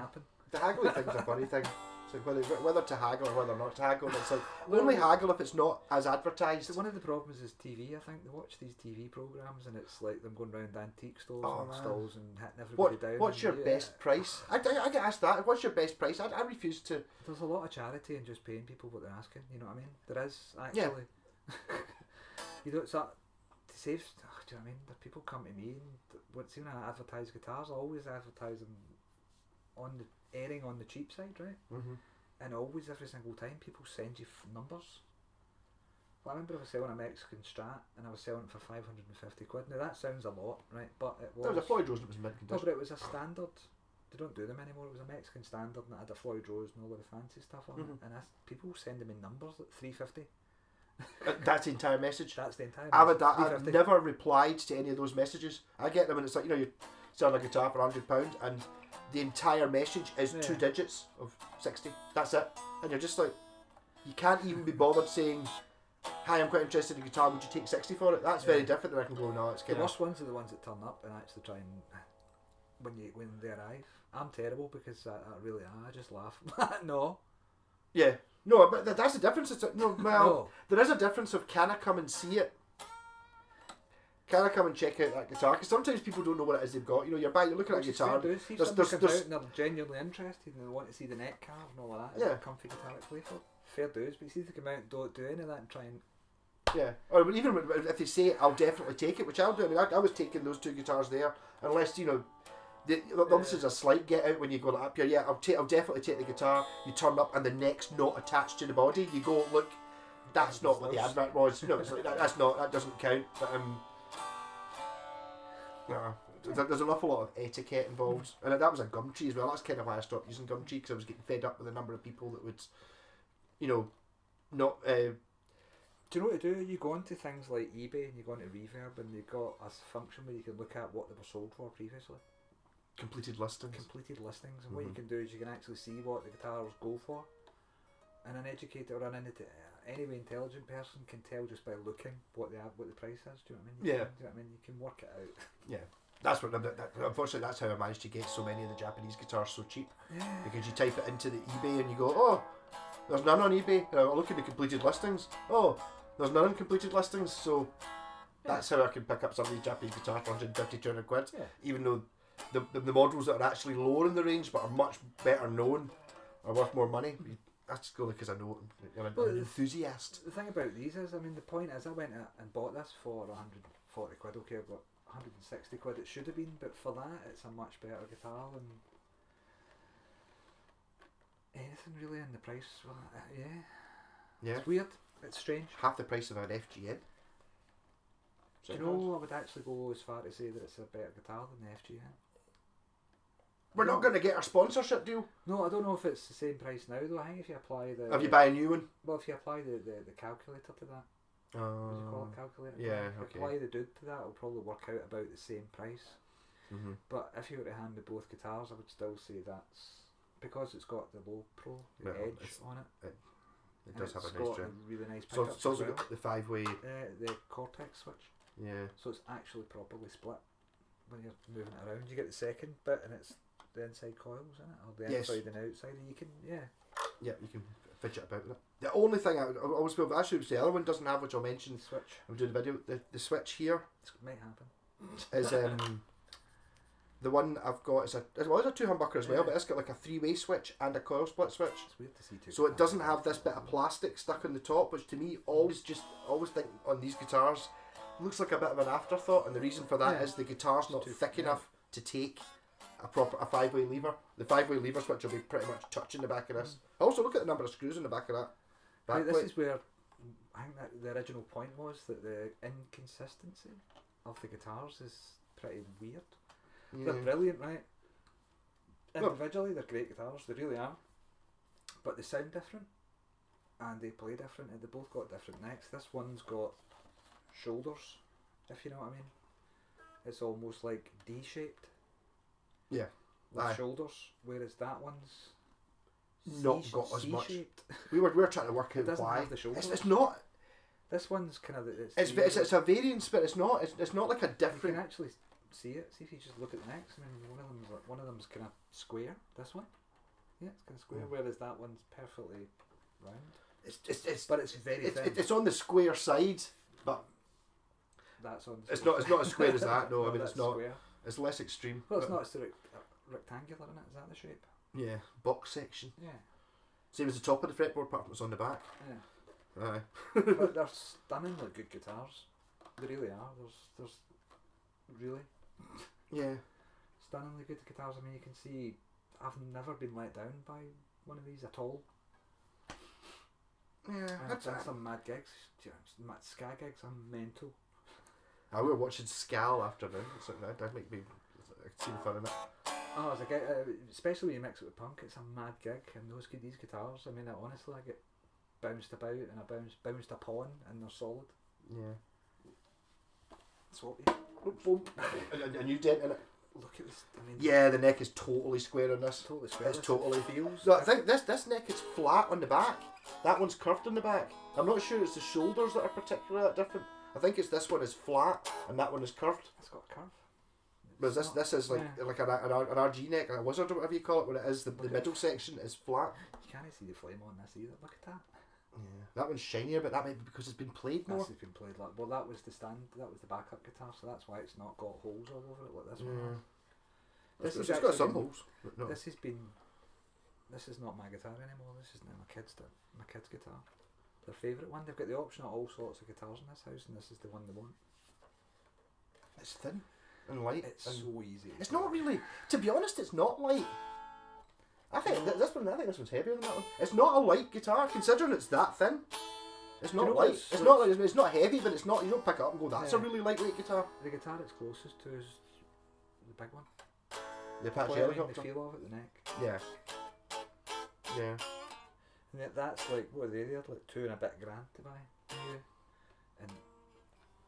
The haggly thing's a funny thing. So whether to haggle or whether not to haggle, it's like only haggle if it's not as advertised. So one of the problems is TV. I think they watch these TV programs and it's like them going round antique stores and stalls and hitting everybody down. What's your best price? I get asked that. What's your best price? I refuse to. There's a lot of charity in just paying people what they're asking. You know what I mean? There is actually. Yeah. You know, it's that to save. Do you know what I mean? The people come to me and what's when I advertise guitars, I always advertise them on the airing on the cheap side, right? Mm-hmm. and always every single time people send you numbers. Well, I remember I was selling a Mexican Strat and I was selling it for £550. Now that sounds a lot, right? But it was. There was a Floyd Rose and it was in mid No, condition. but it was a standard. They don't do them anymore. It was a Mexican standard and it had a Floyd Rose and all of the fancy stuff on it. And people send them in numbers at £350. That's the entire message. That's the entire I've, message. I've never replied to any of those messages. I get them and it's like, you're selling a guitar for £100 and the entire message is 2 digits of 60. That's it. And you're just like, you can't even be bothered saying, hi, I'm quite interested in guitar, would you take 60 for it? That's very different than I can go, no, it's kind the worst ones are the ones that turn up and actually try and when they arrive. I'm terrible because I really am. I just laugh. No. Yeah. No, but that's the difference. There is a difference of, can I come and see it? Can I come and check out that guitar? Because sometimes people don't know what it is they've got. You're looking at a guitar. See if somebody comes out and they're genuinely interested and they want to see the neck carve and all that. Is it a comfy guitar to play for? Fair dues, but you see if they come out and don't do any of that and try and... Yeah, or even if they say, I'll definitely take it, which I'll do. I mean, I was taking those 2 guitars there, unless, this is a slight get out when you go up here. Yeah, I'll definitely take the guitar. You turn up and the neck's not attached to the body. You go, look, that's not what the advert was. No, it's like, that doesn't count. But there's an awful lot of etiquette involved, and that was a Gumtree as well. That's kind of why I stopped using Gumtree, because I was getting fed up with the number of people that would, not. Do you know what to do? You go onto things like eBay and you go onto Reverb and they've got a function where you can look at what they were sold for previously. Completed listings. And what you can do is you can actually see what the guitars go for. And an educator or any intelligent person can tell just by looking what the price is. Do you know what I mean? Do you know what I mean? You can work it out. Yeah. That's what. Unfortunately, that's how I managed to get so many of the Japanese guitars so cheap. Yeah. Because you type it into the eBay and you go, oh, there's none on eBay. I'll look at the completed listings. Oh, there's none in completed listings. So that's how I can pick up some of these Japanese guitars for 150, 200 quid. Yeah. Even though the models that are actually lower in the range but are much better known are worth more money. That's only because I know I'm an enthusiast. The thing about these is, I mean, the point is, I went and bought this for 140 quid. Okay, I've got 160 quid. It should have been, but for that, it's a much better guitar than anything really in the price. Well, yeah. It's weird. It's strange. Half the price of an FGN. Do you know, I would actually go as far to say that it's a better guitar than the FGN. We're not going to get our sponsorship deal. No, I don't know if it's the same price now though. I think if you apply the... If you buy a new one? Well, if you apply the calculator to that. What do you call it, calculator? Yeah, if you apply the dude to that, it'll probably work out about the same price. Mm-hmm. But if you were to hand me both guitars, I would still say that's... Because it's got the low pro, the edge on it. It does have a nice trim. Really nice pickup. It's also got the 5-way... the Cortex switch. Yeah. So it's actually properly split when you're moving it around. You get the second bit and it's the inside coils in it, or the inside and outside, and you can, you can fidget about with it. The only thing I always feel, actually, the other one doesn't have, which I'll mention. The switch. I'm doing the video. The switch here. It might happen. Is the one I've got is it's a 2 humbucker as well, but it's got like a 3-way switch and a coil split switch. It's weird to see two. So it doesn't have this bit of plastic stuck on the top, which to me always think on these guitars looks like a bit of an afterthought, and the reason for that is the guitar's not thick enough to take a 5-way lever. The 5-way lever switch will be pretty much touching the back of this. Also, look at the number of screws in the back of that. This is where I think that the original point was that the inconsistency of the guitars is pretty weird. They're brilliant, right? Individually, they're great guitars. They really are. But they sound different, and they play different, and they both got different necks. This one's got shoulders, if you know what I mean. It's almost like D-shaped. Yeah. With shoulders, whereas that one's not got as much. C-shaped. We were trying to work out why. It's not. This one's kind of it's a variance, but it's not like a different. You can actually see it. See if you just look at the necks. I mean, one of them's kind of square. This one, yeah, it's kind of square. Whereas that one's perfectly round. But it's very thin. It's on the square side, but that's on. The it's not as square as that. No, I mean it's not. Square. It's less extreme. Well, it's not. It's rectangular, isn't it? Is that the shape? Yeah, box section. Yeah. Same as the top of the fretboard, apart from it's on the back. Yeah. Aye. But they're stunningly good guitars. They really are. There's really. Yeah. Stunningly good guitars. I mean, you can see I've never been let down by one of these at all. I've done some mad gigs, mad ska gigs. I'm mental. I were watching Scal after then. It's like that make me see the fun in it. Oh, it's a gig, especially when you mix it with punk. It's a mad gig, and these guitars. I mean, honestly, I get bounced about and I bounced upon, and they're solid. Yeah. Swap A new dent in it. Look at this. I mean, yeah, the neck is totally square on this. Totally square. It's totally feels. So I think this neck is flat on the back. That one's curved on the back. I'm not sure it's the shoulders that are particularly that different. I think it's this one is flat and that one is curved. It's got a curve. Whereas this is like an RG neck, a wizard or whatever you call it. What it is, the middle section is flat. You can't see the flame on this either. Look at that. Yeah, that one's shinier, but that might be because it's been played more. This has been played like, well, that was the backup guitar, so that's why it's not got holes all over it like this one. This has got some holes. No. This is not my guitar anymore. This is now my kid's guitar. Their favourite one. They've got the option of all sorts of guitars in this house, and this is the one they want. It's thin and light. It's so easy. It's not really. To be honest, it's not light. I think this one's heavier than that one. It's not a light guitar, considering it's that thin. It's not light. It's not heavy, but it's not. You don't pick it up and go, "That's a really lightweight guitar." The guitar it's closest to is the big one. The Apache helicopter. The feel of it, the neck. Yeah. Yeah. And that's like, what are they? They're like $2 and a bit grand to buy new, and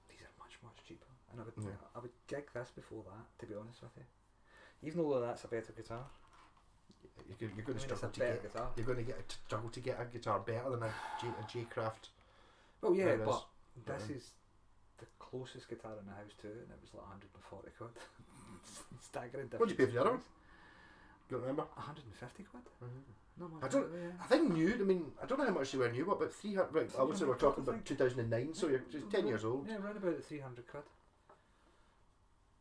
these are much cheaper. And I would gig this before that, to be honest with you. Even though that's a better guitar. You're going to struggle to get. Guitar. You're going to struggle to get a guitar better than a J-Craft. Well, yeah, but this is the closest guitar in the house to it, and it was like 140 quid. Staggering difference. What did you pay for the other one? You don't remember? 150 quid. Not much. I think new. I mean, I don't know how much they were new, but about 300. Right, I would say we're talking about 2009, so you're just 10 years old. Yeah, around about 300 quid.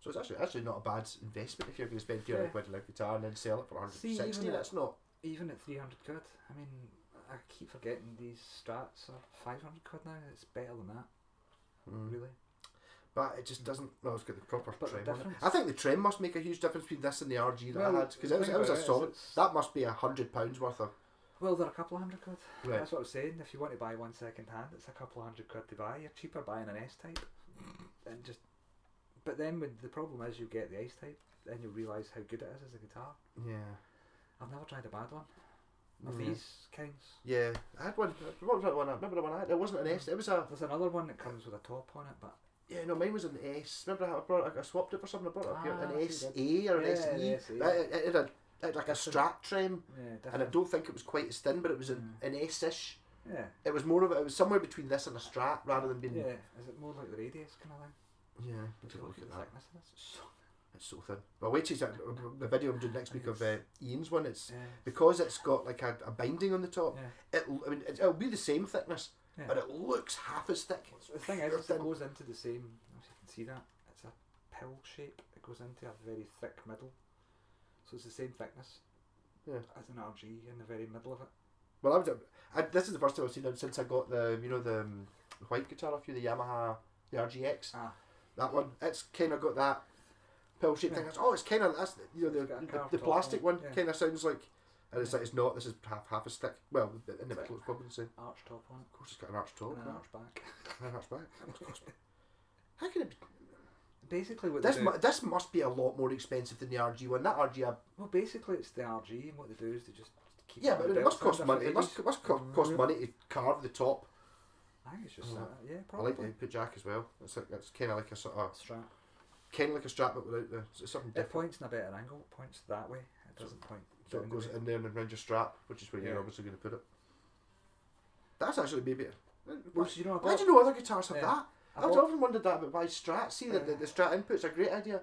So it's actually not a bad investment if you're going to spend 200 quid on a guitar and then sell it for 160. That's not. Even at 300 quid. I mean, I keep forgetting these Strats are 500 quid now. It's better than that. Really. But it just doesn't. No, it's got the proper trem on it. I think the trem must make a huge difference between this and the RG that I had, because it was a solid. That must be £100 worth of. Well, they're a couple of hundred quid. Right. That's what I was saying. If you want to buy one second hand, it's a couple of hundred quid to buy. You're cheaper buying an S type, and just. But then when the problem is you get the S type, then you realise how good it is as a guitar. Yeah. I've never tried a bad one. Of these kinds. Yeah, I had one. What was that one? I remember the one I had. It wasn't an S. It was a. There's another one that comes with a top on it, but. Yeah, no, mine was an S. Remember how I swapped it for something? I brought it up here. An SA or an SE. It had like a Strat trim, and I don't think it was quite as thin, but it was an S-ish. Yeah. It was more of it was somewhere between this and a Strat rather than being. Yeah. Is it more like the Radius kind of thing? Yeah. If you look at the thickness of this, it's so thin. Well, wait till the video I'm doing next week of Ian's one. It's because it's got like a binding on the top. Yeah. It'll be the same thickness. Yeah. But it looks half as thick. The thing is, it goes into the same. If you can see that, it's a pill shape. It goes into a very thick middle, so it's the same thickness. Yeah. As an RG in the very middle of it. Well, this is the first time I've seen it since I got the white guitar off you, the Yamaha, the RGX. That one. It's kind of got that pill shape thing. It's kind of the plastic one kind of sounds like. And it's like it's not. This is half as thick. Well, in the middle, it's probably the same. Arch top on it. Of course, it's got an arch top. And an arch back. An arch back. That must cost me. How can it be? Basically, what this must be a lot more expensive than the RG one. That RG. Well, basically, it's the RG, and what they do is they just keep. Yeah, but it must cost money. It must cost money to carve the top. I think it's just that. Probably. I like the input jack as well. It's kind of like a sort of strap. Kind of like a strap, but without the something different. It points in a better angle. It points that way. It doesn't point. So it goes in there and around your strap, which is where you're obviously going to put it. That's actually maybe. Well, so why do you know other guitars have that? I've often wondered that about why Strat. See that the Strat input's a great idea.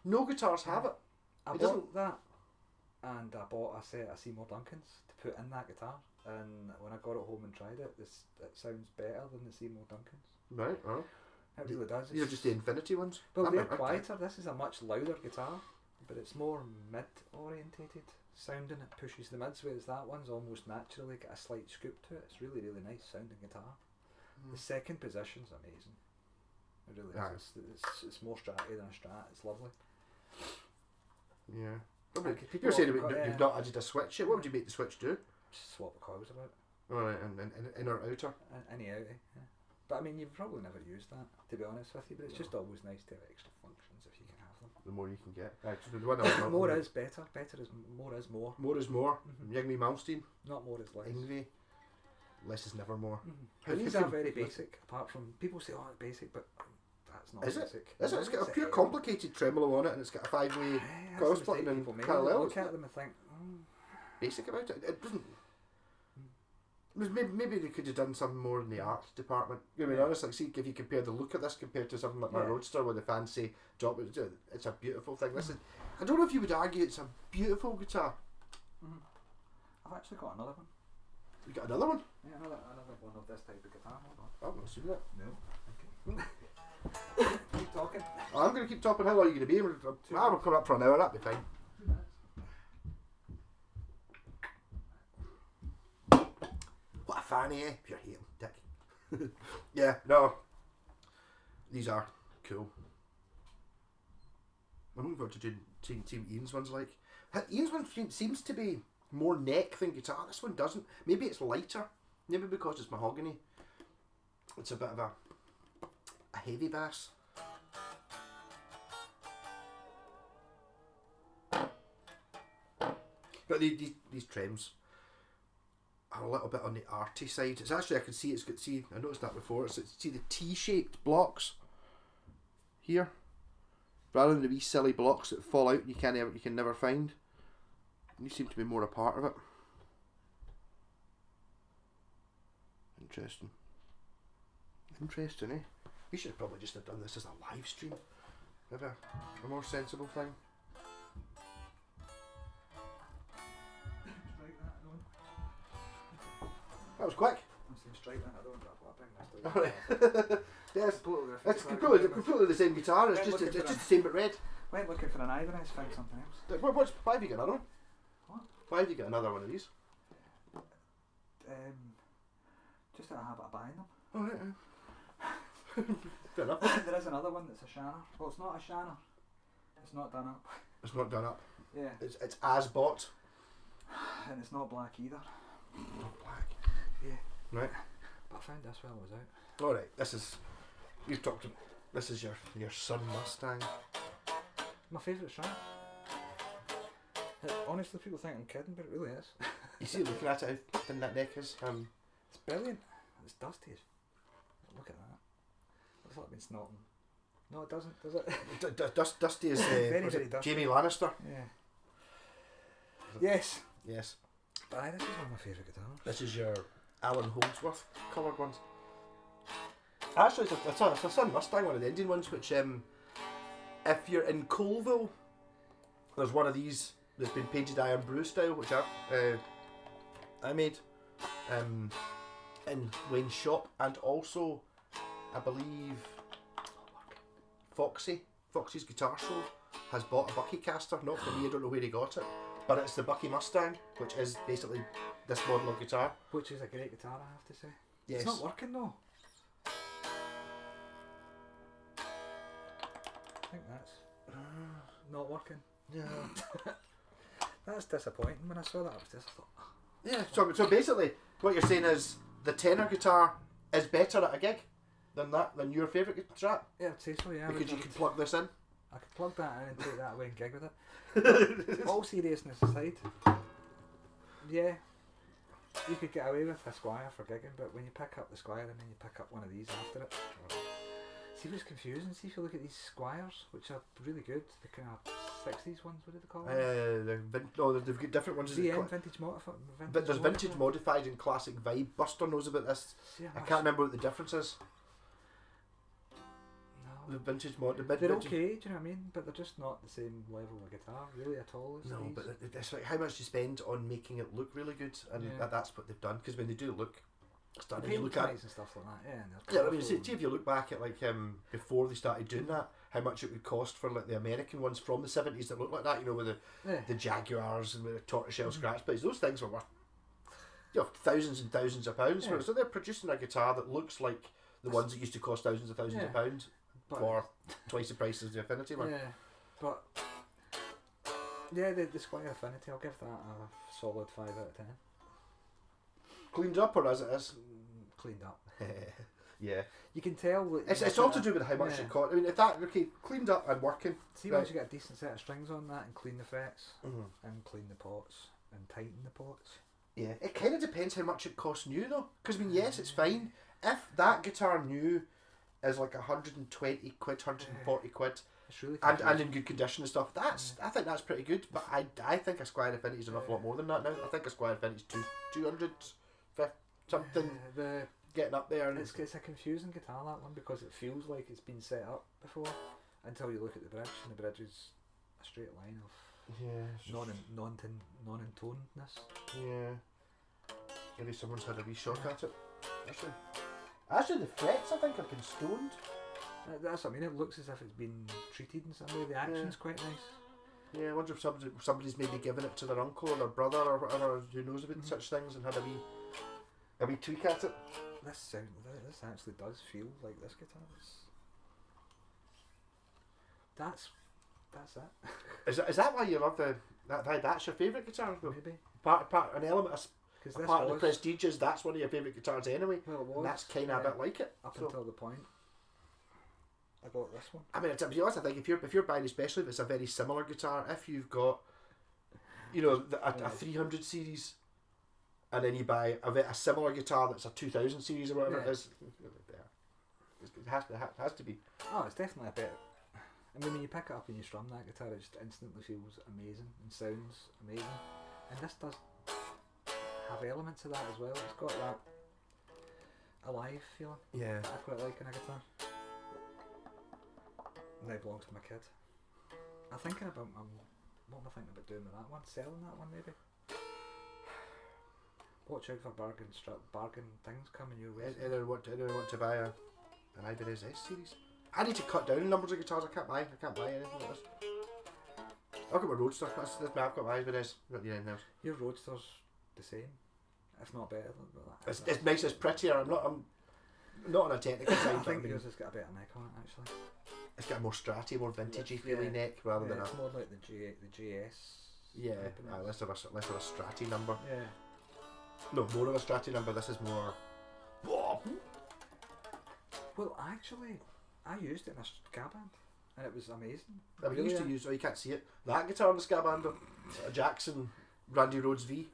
No guitars have it. I bought that, and I bought a set of Seymour Duncans to put in that guitar. And when I got it home and tried it, it sounds better than the Seymour Duncans. Right. Oh. It really does. These are just the Infinity ones. Well, they're quieter. This is a much louder guitar, but it's more mid orientated sounding. It pushes the mids, whereas that one's almost naturally got a slight scoop to it. It's really nice sounding guitar. The second position's amazing. It really is. It's more stratty than a Strat. It's lovely. Yeah. You're saying you've not added a switch yet. What would you make the switch do? Just swap the coils about. Alright, and inner outer. Any outie, yeah. But I mean, you've probably never used that, to be honest with you, but it's just always nice to have extra functions if you can have them. The more you can get. Actually, the one I was More is better. Better is more is more. More is more. Mm-hmm. Yngwie Malmsteen. Not more is less. Yngwie. Less is never more. Mm-hmm. These are very basic, apart from people say, oh, it's basic, but that's not basic. Is it? It's got a pure complicated tremolo on it, and it's got a 5-way coil splitting and parallel. Look at them and think, basic about it. It doesn't. Maybe they could have done something more in the art department. I mean, honestly, like, see if you compare the look of this compared to something like my Roadster with the fancy drop. It's a beautiful thing. This is. I don't know if you would argue it's a beautiful guitar. I've actually got another one. You got another one? Yeah, another one of this type of guitar. Hold on. I've not seen that. No. Okay. Keep talking. I'm going to keep talking. How long are you going to be? We'll come up for an hour. That'll be fine. 2 minutes. What a fanny, eh? Pure hating dick. Yeah, no. These are cool. I'm looking forward to seeing Ian's one's like. Ian's one seems to be more neck than guitar. This one doesn't. Maybe it's lighter. Maybe because it's mahogany. It's a bit of a heavy bass. But these trems are a little bit on the arty side. It's actually, I can see it's got, I noticed that before, see the T-shaped blocks here, rather than the wee silly blocks that fall out and you can never find. These seem to be more a part of it. Interesting, eh? We should have probably just have done this as a live stream. Maybe a more sensible thing. That was quick. I'm saying straight that, I don't drop that big. Yes, it's completely completely the same guitar. It's just the same but red. Went looking for an Ibanez, found something else. Why have you got another one? What? Why have you got another one of these? Just out of habit of buying them. Oh, right. Fair enough. There is another one that's a Shanner. Well, it's not a Shanner. It's not done up. It's not done up. Yeah. It's as bought. And it's not black either. Not black. Yeah. Right. But I found this while I was out. All right. You've talked. This is your Sun Mustang. My favourite Shanner. Honestly, people think I'm kidding, but it really is. You see, looking at it, how thin that neck is. It's brilliant. It's dusty. Look at that. Looks like I've been snotting. No, it doesn't, does it? Dusty is very dusty. Jamie Lannister. Yeah. Yes. Yes. But aye, this is one of my favourite guitars. This is your Alan Holdsworth coloured ones. Actually, it's a Sun Mustang, one of the Indian ones, which if you're in Colville, there's one of these that's been painted iron brew style, which I made in Wayne's shop, and also I believe Foxy's Guitar Show has bought a Bucky caster, not for me, I don't know where he got it, but it's the Bucky Mustang, which is basically this model of guitar. Which is a great guitar, I have to say. Yes. It's not working though. I think that's not working. Yeah. That's disappointing. When I saw that, I was just thought. Yeah. So basically, what you're saying is the tenor guitar is better at a gig than your favourite guitar. Yeah, I'd say so. Yeah. Because you can plug this in. I could plug that in and take that away and gig with it. All seriousness aside, yeah, you could get away with a Squire for gigging, but when you pick up the Squire and then you pick up one of these after it. See what's confusing? See if you look at these Squires, which are really good, the kind of 60s ones, what do they call them? They've got different ones. Vintage modified. But there's vintage modified and classic vibe. Buster knows about this. See, I can't remember what the difference is. No. The vintage they're okay, do you know what I mean? But they're just not the same level of guitar, really, at all. No, but it's like how much you spend on making it look really good, and that's what they've done. Because when they do look stunning, you look at and stuff like that. Yeah, I mean, see if you look back at like before they started doing that, how much it would cost for like the American ones from the 70s that look like that, you know, with the Jaguars and with the tortoiseshell scratch plates. Those things were worth thousands and thousands of pounds. Yeah. So they're producing a guitar that looks like the ones that used to cost thousands of pounds for twice the price as the Affinity one. Yeah, but the Squire Affinity, I'll give that a solid 5 out of 10. Cleaned up or as it is? Cleaned up. Yeah. You can tell that It's all to do with how much yeah. it cost. I mean, if that cleaned up and working. See, right. once you get a decent set of strings on that and clean the frets and clean the pots and tighten the pots. Yeah, it kind of depends how much it costs new though. Because I mean, yes, it's fine if that guitar new is like 120 quid, 140 quid. It's really and in good condition and stuff. I think that's pretty good. But I think a Squire Infinity is an awful lot more than that now. I think a Squire Infinity is 200 something. Getting up there. And it's a confusing guitar, that one, because it feels like it's been set up before until you look at the bridge, and the bridge is a straight line of non-intonedness. Yeah. Maybe someone's had a wee shot at it. Actually, the frets I think have been stoned. That's what I mean. It looks as if it's been treated in some way. The action's quite nice. Yeah, I wonder if somebody's maybe given it to their uncle or their brother or whatever who knows about such things and had a wee tweak at it. This actually does feel like this guitar. That's it. Is that why you love that's your favourite guitar? Maybe. Part an element of part of the prestige is that's one of your favourite guitars anyway. Well, it was. And that's kind of a bit like it. Up until the point I got this one. I mean, to be honest, I think if you're buying, especially if it's a very similar guitar, if you've got, a 300 series, and then you buy a similar guitar that's a 2000 series or whatever it is, it has to be. Oh, it's definitely a bit. I mean, when you pick it up and you strum that guitar, it just instantly feels amazing and sounds amazing. And this does have elements of that as well. It's got that alive feeling. Yeah. I quite like in a guitar. Now belongs to my kid. I'm thinking about what am I thinking about doing with that one? Selling that one maybe. Watch out for bargain things coming your way. Anyone want to buy an Ibanez S series? I need to cut down the numbers of guitars. I can't buy anything like this. I've got my Roadster. That's I've got my Ibanez. Got the anything else. Your Roadster's the same, if not better than that. It's nice. It's prettier. I'm not on a technical side. I think yours has got a better neck on it actually. It's got a more stratty, more vintagey feeling neck rather than it's more like the GS. Yeah, less of a stratty number. Yeah. No, more of a stratty number. This is more. Well, actually, I used it in a ska band, and it was amazing. I mean, used to use. Oh, you can't see it. That guitar on the ska band, a Jackson, Randy Rhoads V.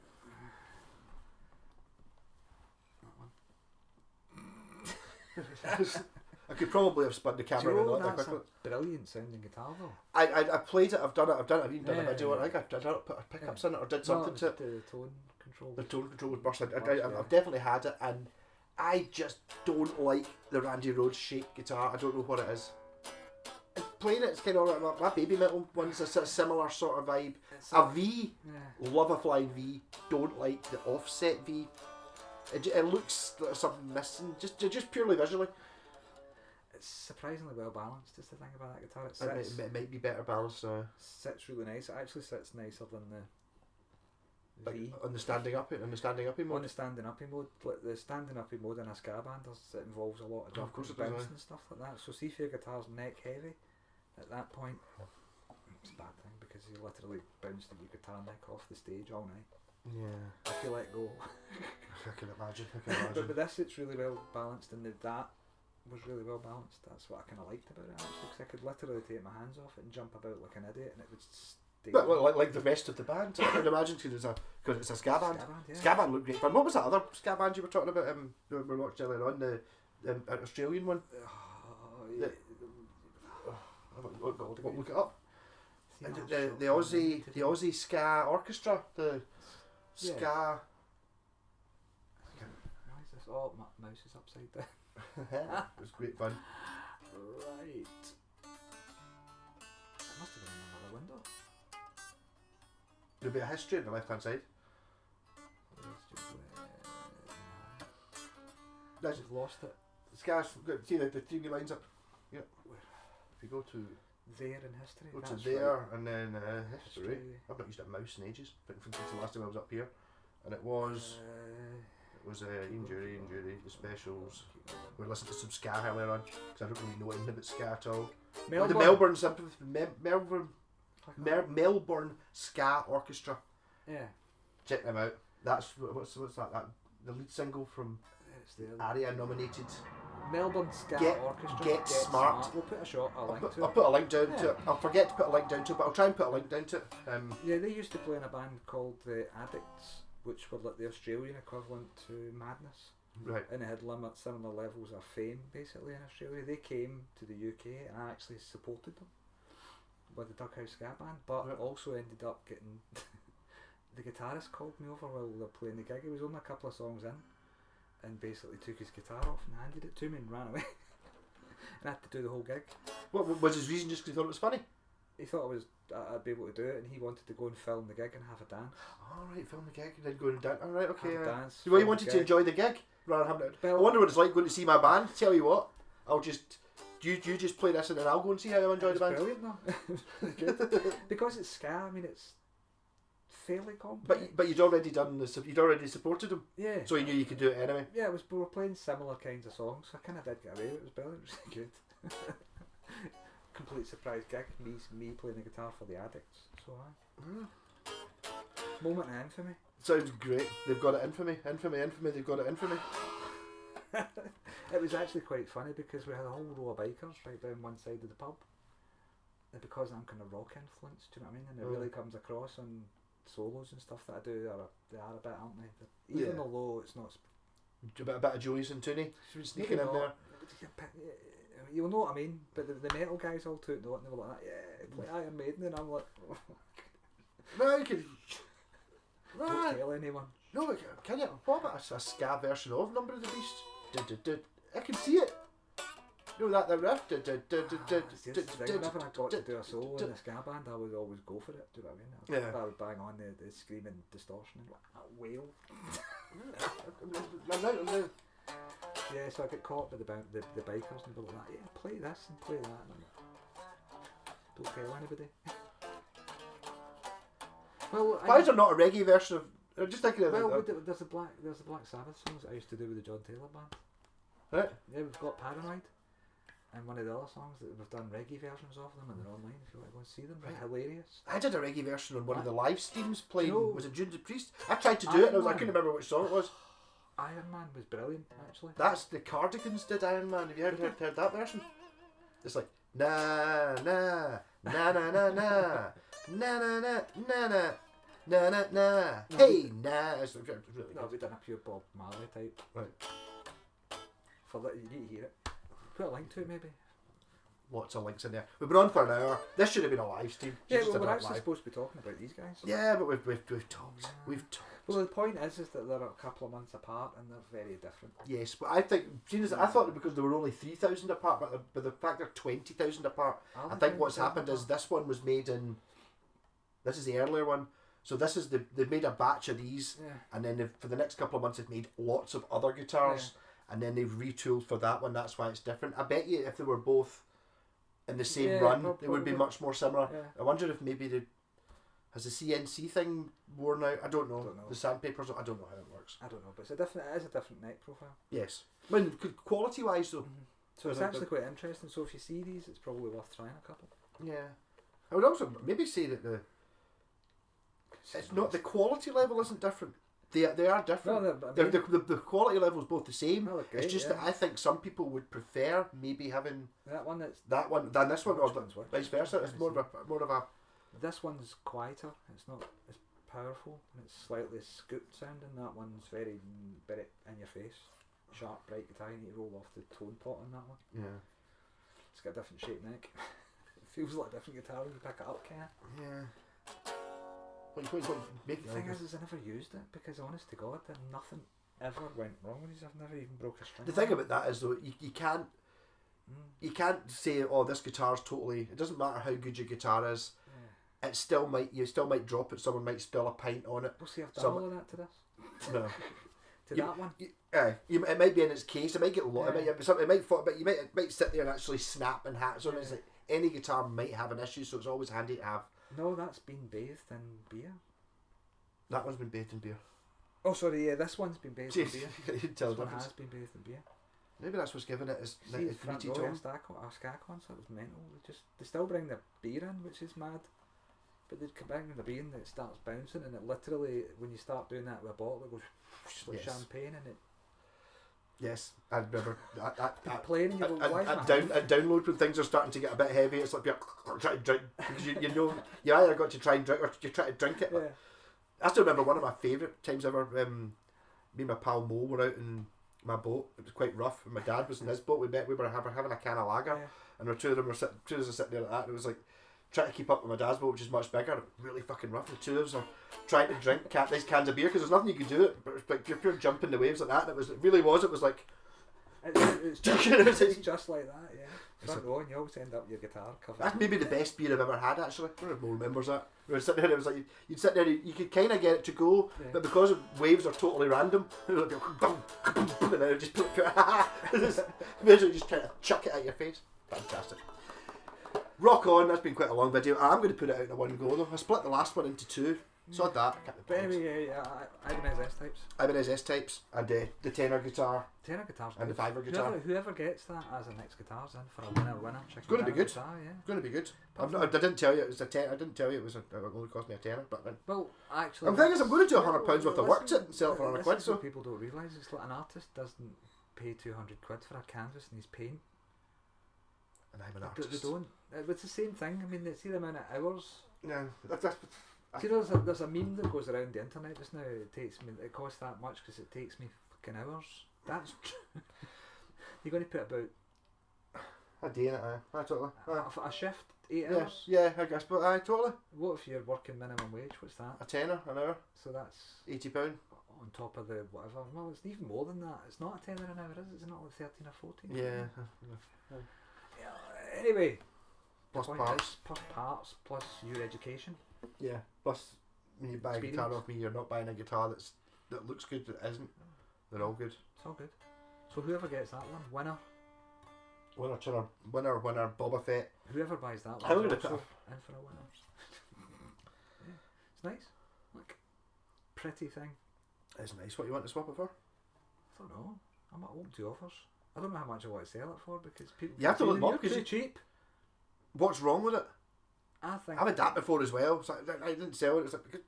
That one. I could probably have spun the camera around that that's quickly. a brilliant sounding guitar though. I played it. I've done it. I've even done a video. I think I put pickups in it or did something to it. The tone control. The tone control was burst. I've definitely had it, and I just don't like the Randy Rhoads shaped guitar. I don't know what it is. And playing it, it's kind of alright. My baby metal one's a similar sort of vibe. A V, love a flying V. Don't like the offset V. It looks like something missing. Just purely visually. It's surprisingly well balanced is the thing about that guitar. It might be better balanced. Sits really nice. It actually sits nicer than the V. On the standing up mode. On the standing uppy mode, like the standing uppy mode in a ska band, it involves a lot of jump and bounce and stuff like that. So see if your guitar's neck heavy, at that point, it's a bad thing because you literally bounced your guitar neck off the stage all night. Yeah. If you let go. I can imagine. But this, it's really well balanced, and that was really well balanced. That's what I kind of liked about it actually, because I could literally take my hands off it and jump about like an idiot, and it would stay. But like the rest of the band, I can imagine because it's a ska band. Ska band looked great fun. What was that other ska band you were talking about? We were watching earlier on, the Australian one. Look it up. The Aussie ska orchestra. The ska. Why is this? Oh, my mouse is upside down. It was great fun. Right. It must have been in another window. There'll be a history on the left hand side. I've lost it. Ska's see the 3 lines up. Yeah. If you go to there in history. Go to there right. and then history. I've not used a mouse in ages. Since the last time I was up here, and it was Ian Jury, the specials. We listened to some ska earlier on because I don't really know anything about ska at all. The Melbourne Melbourne Ska Orchestra. Yeah. Check them out. That's what's that? the lead single from It's the ARIA nominated Melbourne Ska Get- Orchestra. Get Smart. We'll put a shot, a link to I'll it. put a link down to Yeah. it. I'll forget to put a link down to it, but I'll try and put a link down to it. Yeah, they used to play in a band called the Addicts, which were like the Australian equivalent to Madness. Right. And it had similar levels of fame basically in Australia. They came to the UK and I actually supported them with the Duckhouse Ska Band, but Right. also ended up getting the guitarist called me over while they were playing the gig. He was only a couple of songs in and basically took his guitar off and handed it to me and ran away. And I had to do the whole gig. What was his reason? Just because he thought it was funny? He thought I'd be able to do it, and he wanted to go and film the gig and have a dance. Alright, film the gig and then go and dance. Alright, okay. Have a dance. Well, you film wanted the to gig. enjoy the gig rather than having to. I Well- wonder what it's like going to see my band. Tell you what, I'll just. You just play this and then I'll go and see how I enjoy the band. Brilliant, though. It was good. Because it's ska. I mean, it's fairly complex. But you'd already done this. You'd already supported him, yeah. so you knew you could do it anyway. Yeah, it was. We were playing similar kinds of songs, so I kind of did get away with it. It was brilliant. It was really good. Complete surprise gig. Me playing the guitar for the Addicts. So moment of infamy. Sounds great. They've got it in for me. They've got it in for me. It was actually quite funny because we had a whole row of bikers right down one side of the pub. And because I'm kind of rock influenced, do you know what I mean? And it really comes across on solos and stuff that I do. They are a bit, aren't they? Even Yeah. although it's not. A bit of Joey's and Tooney sneaking Maybe in not. there. You'll know what I mean, but the metal guys all took note and they were like, yeah, play Iron Maiden, and I'm like, No, you can. don't tell anyone. No, but can you? What about a ska version of Number of the Beast? I can see it. You know that riff. It's just the thing, whenever I got to do a solo in a ska band, I would always go for it. Do you know what I mean? Yeah. I would bang on the screaming distortion and wail. I'm now. Yeah, so I get caught by the bikers and they were like, yeah, play this and play that. And I'm like, don't tell anybody. Well, Why is there not a reggae version of? I'm just thinking of. well, there's a Black Sabbath songs that I used to do with the John Taylor band. Right. Yeah, we've got Paranoid, and one of the other songs that we've done reggae versions of them, and they're online if you want to go and see them. They're hilarious. I did a reggae version on one of the live streams playing. No. Was it Judas Priest? I tried to do it. And I couldn't remember which song it was. Iron Man was brilliant, actually. That's the Cardigans did Iron Man. Have you heard that version? It's like na na na na na na na na na na na na na na. Hey na. It's really No, good. we've done a pure Bob Marley type. Right. For that, you need to hear it. Put a link to it, maybe. Lots of links in there. We've been on for an hour. This should have been a live stream. Yeah, Just well, did we're it actually live. supposed to be talking about these guys. Yeah, but we've talked. We've talked. Well, the point is that they're a couple of months apart and they're very different. Yes, but I think, I thought that because they were only 3,000 apart, but the fact they're 20,000 apart, I think what's happened is this one was made in. This is the earlier one, so this is they've made a batch of these, Yeah. and then for the next couple of months they've made lots of other guitars, and then they've retooled for that one. That's why it's different. I bet you if they were both in the same Yeah, run, they would be probably. much more similar. Yeah. I wonder if maybe has the CNC thing worn out? I don't know. Don't know. The sandpapers. I don't know how it works. I don't know, but it is a different neck profile. Yes, I mean quality wise though. So it's But- actually quite interesting. So if you see these, it's probably worth trying a couple. Yeah, I would also maybe say that it's not the quality level isn't different. They are different. No, The quality level is both the same. Well, they're It's great, just that I think some people would prefer maybe having that one that's that one than this one, or Which one's which? vice versa. It's more of a this one's quieter. It's not as powerful. And it's slightly scooped sounding. That one's very in your face, sharp, bright guitar. You need to roll off the tone pot on that one. yeah. It's got a different shaped neck. It feels like a different guitar when you pick it up, kind of. Yeah. Make The thing is I never used it because, honest to God, then nothing ever went wrong with these. I've never even broke a string. the thing about that is though you can't say this guitar's totally. It doesn't matter how good your guitar is. Yeah. You still might drop it. Someone might spill a pint on it. We'll see. I've done Some- all of that to this. No. To that one. It might be in its case. It might get Yeah. it might fall, but it might sit there and actually snap and hat. So it's like any guitar might have an issue. So it's always handy to have. No, that's been bathed in beer. That one's been bathed in beer. Oh, sorry, yeah, this one's been bathed in Jeez, beer. you can tell This the one difference. has been bathed in beer. Maybe that's what's giving it as See, the front meaty row tone. of our ska concert was mental. They still bring the beer in, which is mad. But they'd come in with a bean that starts bouncing, and it literally, when you start doing that with a bottle, it goes whoosh, like champagne, and it. Yes, I remember. Playing, you go, why at download when things are starting to get a bit heavy, it's like you're trying to drink because you know you either got to try and drink or you try to drink it. Yeah. I still remember one of my favourite times ever. Me and my pal Mo were out in my boat. It was quite rough, and my dad was in his boat. We were having a can of lager, and the two of us were sitting there like that. And it was like trying to keep up with my dad's boat, which is much bigger, really fucking rough. The two of us are trying to drink these cans of beer because there's nothing you can do it, but it's like you're pure jumping the waves like that. And it was like it's just like that, yeah. Front row, and you always end up with your guitar covered. That's maybe the best beer I've ever had, actually. I don't know if Mo remembers that. We were sitting there, it was like you'd sit there, you could kind of get it to go, but because waves are totally random, it would like boom, boom, boom, and then it just put basically just trying to chuck it at your face. Fantastic. Rock on. That's been quite a long video. I'm going to put it out in one go though. I split the last one into two. Sod that. But anyway, Ibanez S-types. Ibanez S-types and the tenor guitar. Tenor guitars. And the fiver guitar. Whoever gets that as a next guitar's in for a winner. It's going to be good. Guitar, yeah. It's going to be good. I didn't tell you it was a tenor. I didn't tell you it only cost me a tenner. But well, actually, the thing is, I'm going to do £100 worth of work to it and sell it for £100. So people don't realise it's like an artist doesn't pay £200 for a canvas and he's paint. And I'm an artist. They don't. It's the same thing. I mean, they see the amount of hours. Yeah, See, there's a meme that goes around the internet just now. It costs that much because it takes me fucking hours. That's true. You're going to put about a day in it, totally. A shift, 8 hours. Yeah, I guess, but totally. What if you're working minimum wage? What's that? A tenner an hour. So that's £80 on top of the whatever. Well, it's even more than that. It's not a tenner an hour, is it? It's not like 13 or 14. Yeah. Anyway, plus parts, plus your education. Yeah. Plus, when you buy a guitar off me, you're not buying a guitar that looks good. That isn't. They're all good. It's all good. So whoever gets that one, winner, Boba Fett. Whoever buys that one, I'm going to in for a winner. Yeah, it's nice. Look, pretty thing. It's nice. What you want to swap it for? I don't know. I'm open to offers. I don't know how much I want to sell it for because people. You have to look them up because it's cheap. What's wrong with it? I've had that before as well. So I didn't sell it. It's like,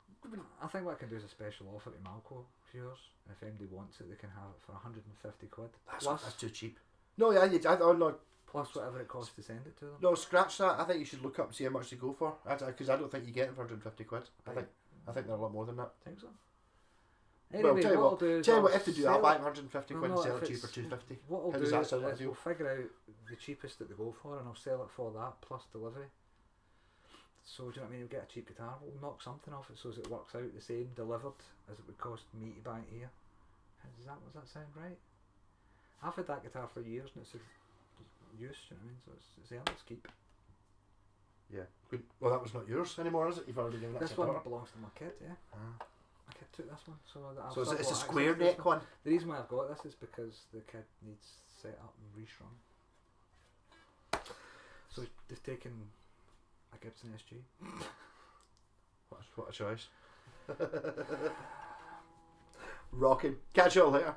I think what I can do is a special offer to Malco viewers. If anybody wants it, they can have it for £150. That's too cheap. No, yeah, no. Plus whatever it costs to send it to them. No, scratch that. I think you should look up and see how much they go for. Because I don't think you get it for £150. I think they're a lot more than that. Think so. Anyway, well, tell you what, if they do, I'll buy it £150 and sell it to you for £250. What I'll how do does that sound like is we'll figure out the cheapest that they go for, and I'll sell it for that plus delivery. So do you know what I mean? We'll get a cheap guitar, we'll knock something off it so as it works out the same delivered as it would cost me to buy it here. Does that sound right? I've had that guitar for years and it's a use, you know what I mean? So it's there, let's keep. Yeah. Good. Well, that was not yours anymore, is it? You've already given that to one belongs to my kid, yeah. My kid took this one, so it's a square neck one. The reason why I've got this is because the kid needs set up and restrung. So they've taken a Gibson SG. What a choice. Rocking. Catch you all later.